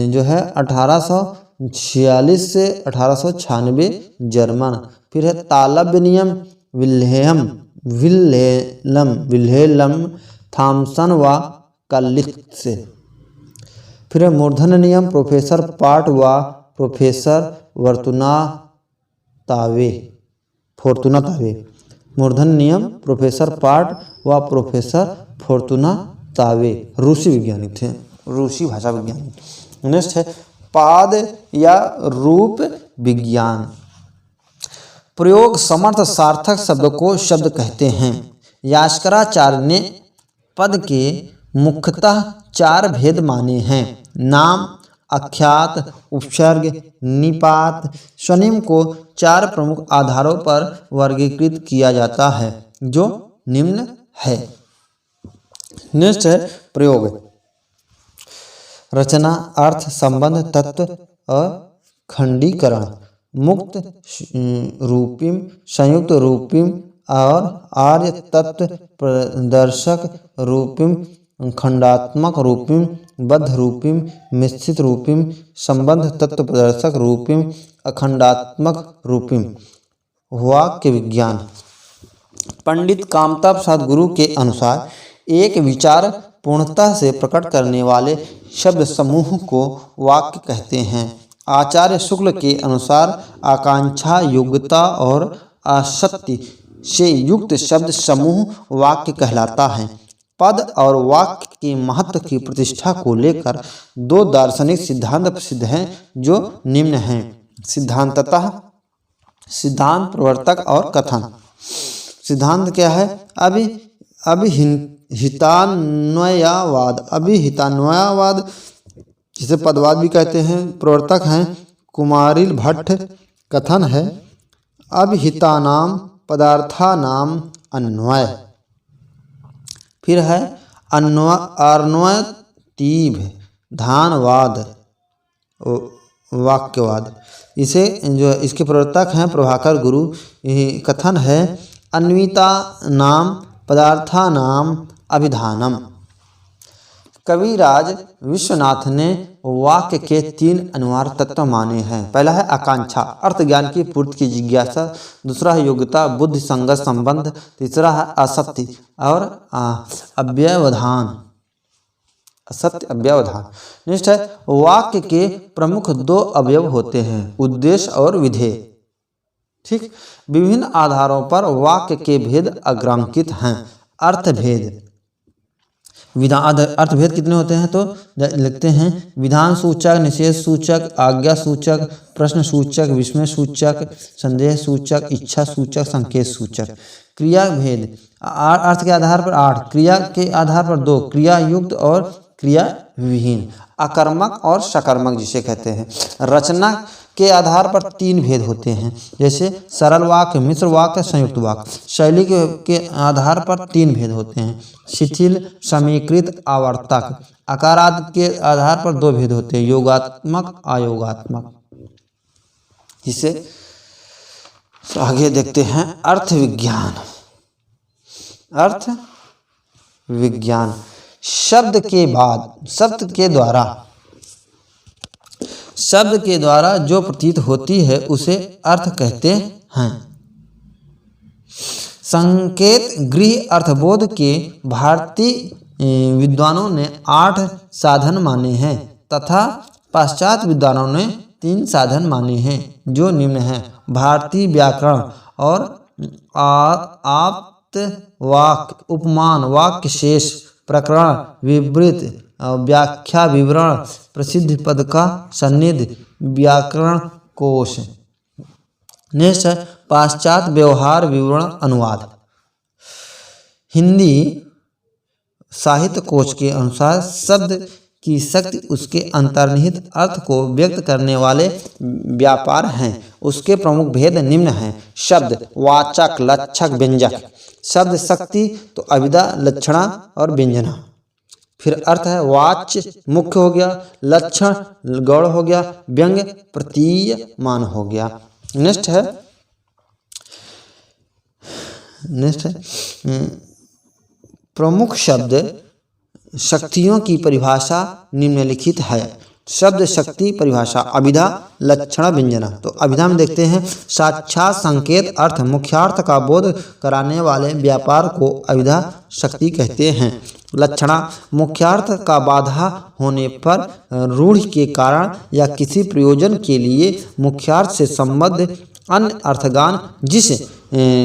जो है 1846 से 1896 जर्मन। फिर है तालव्य नियम, विल्हेलम थॉम्सन व कलित्स। फिर है मूर्धन्य नियम, प्रोफेसर पाट व प्रोफेसर फोर्तुना तावे। मूर्धन्य नियम, प्रोफेसर पाट व प्रोफेसर फोर्तुना तावे रूसी वैज्ञानिक थे, रूसी भाषा वैज्ञानिक। नेक्स्ट है पाद या रूप विज्ञान। प्रयोग समर्थ सार्थक शब्द को शब्द कहते हैं। यास्कराचार्य ने पद के मुख्यतः 4 भेद माने हैं। नाम, अख्यात, उपसर्ग, निपात। स्वनिम को 4 प्रमुख आधारों पर वर्गीकृत किया जाता है जो निम्न है। नेक्स्ट है प्रयोग। रचना, अर्थ, संबंध, तत्व और खंडीकरण। मुक्त रूपिम, संयुक्त रूपिम और आर्य तत्व प्रदर्शक रूपिम, खंडात्मक रूपिम, बद्ध रूपिम, मिश्रित रूपिम, संबंध तत्व प्रदर्शक रूपिम, अखंडात्मक रूपिम। वाक्य विज्ञान। पंडित कामता प्रसाद गुरु के अनुसार एक विचार पूर्णतः से प्रकट करने वाले शब्द समूह को वाक्य कहते हैं। आचार्य शुक्ल के अनुसार आकांक्षा, योग्यता और आसक्ति से युक्त शब्द समूह वाक्य कहलाता है। पद और वाक्य के महत्व की प्रतिष्ठा को लेकर 2 दार्शनिक सिद्धांत प्रसिद्ध हैं जो निम्न हैं। सिद्धांततः, सिद्धांत, प्रवर्तक और कथन। सिद्धांत क्या है? अभिहितान्वयवाद, जिसे पदवाद भी कहते हैं। प्रवर्तक हैं कुमारिल भट्ट। कथन है अभिहितानाम पदार्थानाम अन्वय। फिर है अन्वयतीभ धानवाद वाक्यवाद। इसके प्रवर्तक हैं प्रभाकर गुरु। कथन है अन्विता नाम पदार्थानाम अभिधानम। कविराज विश्वनाथ ने वाक्य के 3 अनिवार्य तत्व माने हैं। पहला है आकांक्षा, अर्थ ज्ञान की पूर्ति की जिज्ञासा। दूसरा है योग्यता, बुद्धि संगत संबंध। तीसरा है असत्य और अव्यवधान, असत्य अव्यवधान। नेक्स्ट है वाक्य के प्रमुख 2 अवयव होते हैं, उद्देश्य और विधेय। ठीक। विभिन्न आधारों पर वाक्य के भेद अग्रांकित हैं। अर्थभेद। अर्थभेद कितने होते हैं तो लिखते हैं विधान सूचक, निषेध सूचक, आज्ञा सूचक, प्रश्न सूचक, विस्मय सूचक, संदेह सूचक, इच्छा सूचक, संकेत सूचक। क्रिया भेद। अर्थ के आधार पर 8, क्रिया के आधार पर 2, क्रिया युक्त और क्रिया विहीन। अकर्मक और सकर्मक जिसे कहते हैं। रचना के आधार पर 3 भेद होते हैं, जैसे सरल वाक्य, मिश्र वाक्य, संयुक्त वाक्य। शैली के आधार पर 3 भेद होते हैं, शिथिल, समीकृत, आवर्तक। आकारादि के आधार पर 2 भेद होते हैं, योगात्मक, अयोगात्मक। इसे आगे देखते हैं अर्थ विज्ञान। अर्थ विज्ञान शब्द के द्वारा जो प्रतीत होती है उसे अर्थ कहते हैं। संकेत गृह अर्थबोध के भारतीय विद्वानों ने 8 साधन माने हैं तथा पाश्चात्य विद्वानों ने 3 साधन माने हैं जो निम्न हैं। भारतीय व्याकरण और आप्त वाक्य, उपमान, वाक्य शेष, प्रकरण, विवृत, व्याख्या, विवरण, प्रसिद्ध पद का सन्निध, व्याकरण कोश। नेक्स्ट है पाश्चात्य व्यवहार विवरण अनुवाद। हिंदी साहित्य कोश के अनुसार शब्द की शक्ति उसके अंतर्निहित अर्थ को व्यक्त करने वाले व्यापार हैं। उसके प्रमुख भेद निम्न हैं। शब्द, वाचक, लक्षक, व्यंजक। शब्द शक्ति तो अभिधा, लक्षणा और व्यंजना। फिर अर्थ है वाच्य मुख्य हो गया, लक्षण गौण हो गया, व्यंग्य प्रतीयमान हो गया। नेक्स्ट है प्रमुख शब्द शक्तियों की परिभाषा निम्नलिखित है। शब्द शक्ति परिभाषा अभिधा, लक्षण, व्यंजना। तो अभिधा में देखते हैं साक्षात संकेत अर्थ मुख्यार्थ का बोध कराने वाले व्यापार को अभिधा शक्ति कहते हैं। लक्षणा मुख्यार्थ का बाधा होने पर रूढ़ के कारण या किसी प्रयोजन के लिए मुख्यार्थ से संबद्ध अन्य अर्थगान जिस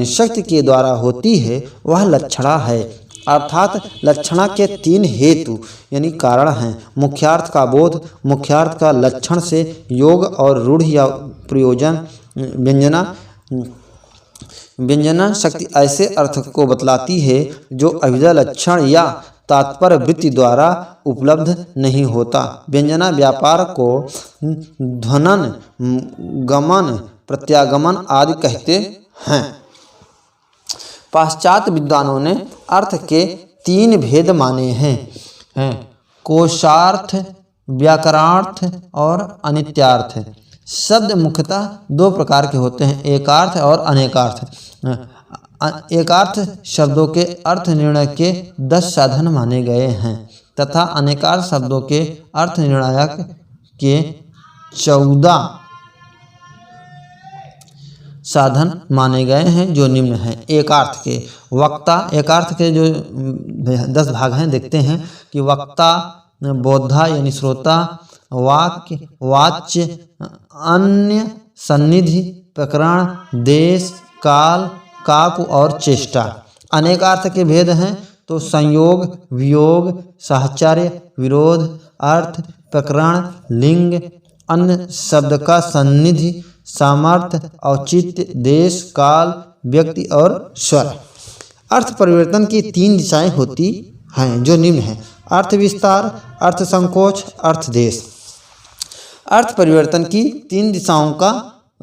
शक्ति के द्वारा होती है वह लक्षणा है। अर्थात लक्षणा के तीन हेतु यानी कारण हैं। मुख्यार्थ का बोध, मुख्यार्थ का लक्षण से योग और रूढ़ या प्रयोजन। व्यंजना शक्ति ऐसे अर्थ को बतलाती है जो अभिधा लक्षण या तात्पर्य वृत्ति द्वारा उपलब्ध नहीं होता। व्यंजना व्यापार को ध्वनन, गमन, प्रत्यागमन आदि कहते हैं। पाश्चात्य विद्वानों ने अर्थ के तीन भेद माने हैं, कोशार्थ, व्याकरणार्थ और अनित्यार्थ। शब्द मुख्यतः दो प्रकार के होते हैं, एकार्थ और अनेकार्थ। एकार्थ शब्दों के अर्थ निर्णय के 10 साधन माने गए हैं तथा अनेकार्थ शब्दों के अर्थ निर्णायक के 14 साधन माने गए हैं जो निम्न हैं। एकार्थ के वक्ता, एकार्थ के जो 10 भाग हैं देखते हैं कि वक्ता, बोद्धा यानी श्रोता, वाक्य, वाच्य, अन्य, सन्निधि, प्रकरण, देश, काल, काकु और चेष्टा। अनेकार्थ के भेद हैं तो संयोग, वियोग, साहचर्य, विरोध, अर्थ, प्रकरण, लिंग, अन्य शब्द का सन्निधि, सामर्थ्य, औचित्य, देश, काल, व्यक्ति और स्वर। अर्थ परिवर्तन की 3 दिशाएं होती हैं जो निम्न हैं। अर्थ विस्तार, अर्थ संकोच, अर्थ देश। अर्थ परिवर्तन की 3 दिशाओं का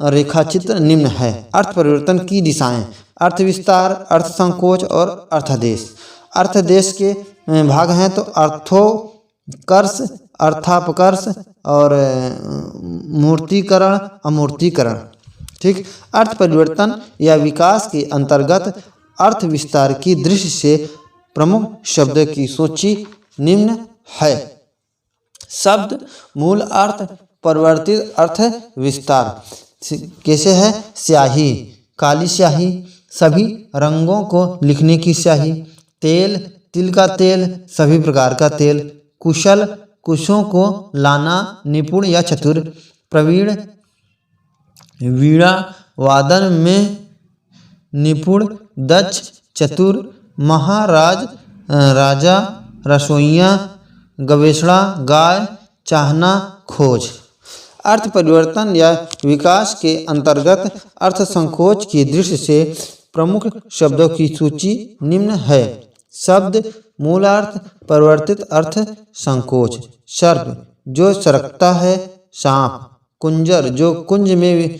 रेखाचित्र निम्न है। अर्थ परिवर्तन की दिशाएं अर्थ विस्तार, अर्थ संकोच और अर्थदेश। अर्थदेश के भाग हैं तो अर्थोकर्ष, अर्थापकर्ष और मूर्तिकरण, अमूर्तिकरण। ठीक। अर्थ परिवर्तन या विकास के अंतर्गत अर्थ विस्तार की दृष्टि से प्रमुख शब्द की सूची निम्न है। शब्द मूल अर्थ, परिवर्तित अर्थ, विस्तार। कैसे है? स्याही, काली स्याही, सभी रंगों को लिखने की स्याही। तेल, तिल का तेल, सभी प्रकार का तेल। कुशल, कुशों को लाना, निपुण या चतुर। प्रवीण, वीणा वादन में निपुण, दक्ष, चतुर। महाराज, राजा, रसोइया, गवेषणा, गाय, चाहना, खोज। अर्थ परिवर्तन या विकास के अंतर्गत अर्थ संकोच की दृष्टि से प्रमुख शब्दों की सूची निम्न है। शब्द मूलार्थ, परिवर्तित अर्थ, संकोच। सर्प जो सरकता है, सांप। कुंजर जो कुंज में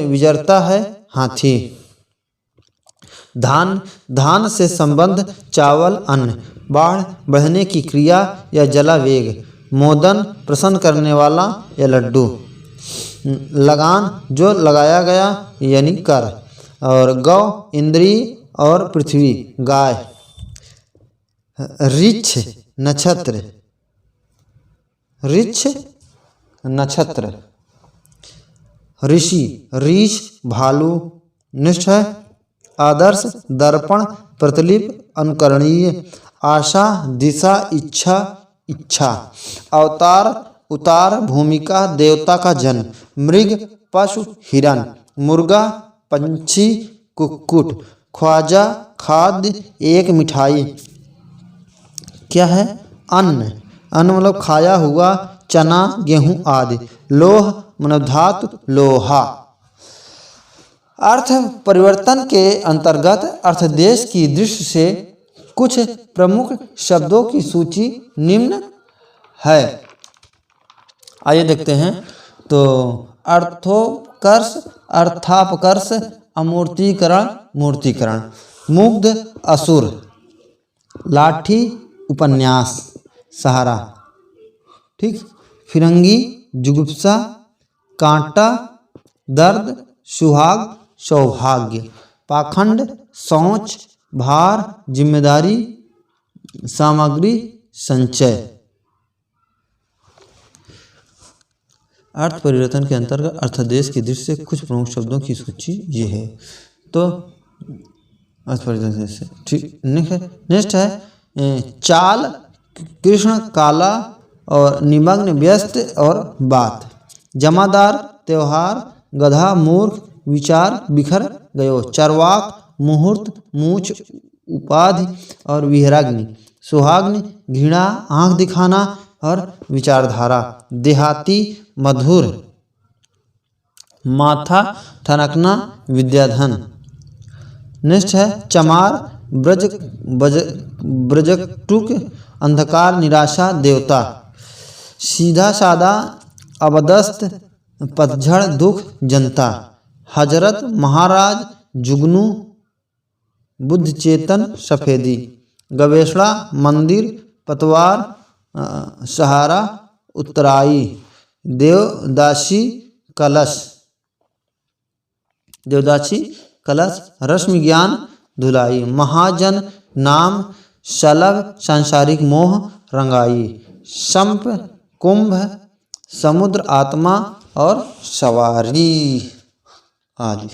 विचरता है, हाथी। धान, धान से संबंध, चावल, अन्न। बाढ़ बढ़ने की क्रिया या जलावेग। मोदन प्रसन्न करने वाला या लड्डू। लगान जो लगाया गया यानी कर। और गौ इंद्री और पृथ्वी, गाय। ऋक्ष नक्षत्र, ऋक्ष नक्षत्र। ऋषि, रीछ, भालू। निष्ठ है आदर्श, दर्पण, प्रतिलिप, अनुकरणीय। आशा, दिशा, इच्छा, इच्छा। अवतार, उतार, भूमिका, देवता का जन्म। मृग, पशु, हिरण। मुर्गा, पंछी, कुक्कुट। ख्वाजा, खाद्य, एक मिठाई। क्या है? अन्न, अन्न मतलब खाया हुआ, चना, गेहूं आदि। लोह मतलब धातु, लोहा। अर्थ परिवर्तन के अंतर्गत अर्थदेश की दृष्टि से कुछ प्रमुख शब्दों की सूची निम्न है। आइए देखते हैं। तो अर्थोत्कर्ष, अर्थापकर्ष, अमूर्तीकरण, मूर्तीकरण, मुग्ध, असुर, लाठी, उपन्यास, सहारा, ठीक, फिरंगी, जुगुप्सा, कांटा, दर्द, सुहाग, सौभाग्य, पाखंड, सोच, भार, जिम्मेदारी, सामग्री, संचय। अर्थ परिवर्तन के अंतर्गत अर्थदेश की दृष्टि से कुछ प्रमुख शब्दों की सूची ये है। तो अर्थ परिवर्तन से ठीक नेक्स्ट है चाल, कृष्ण, काला और निमग्न, व्यस्त और बात, जमादार, त्योहार, गधा, मूर्ख, विचार, बिखर गयो, चरवाक, मुहूर्त, मूछ, उपाधि और विहराग्नि, सुहाग्नि, घृणा, आंख दिखाना और विचारधारा, देहाती, मधुर, माथा ठनकना, विद्याधन। नेक्स्ट है चमार, ब्रजटुक, अंधकार, निराशा, देवता, सीधा सादा, अबदस्त, पतझड़, दुख, जनता, हजरत, महाराज, जुगनू, बुद्धचेतन, सफेदी, गवेषणा, मंदिर, पतवार, सहारा, उत्तराई, देवदासी, कलश, देवदासी, कलश, रश्मि ज्ञान, धुलाई, महाजन, नाम, शलभ, सांसारिक मोह, रंगाई, संप, कुंभ, समुद्र, आत्मा और सवारी आदि।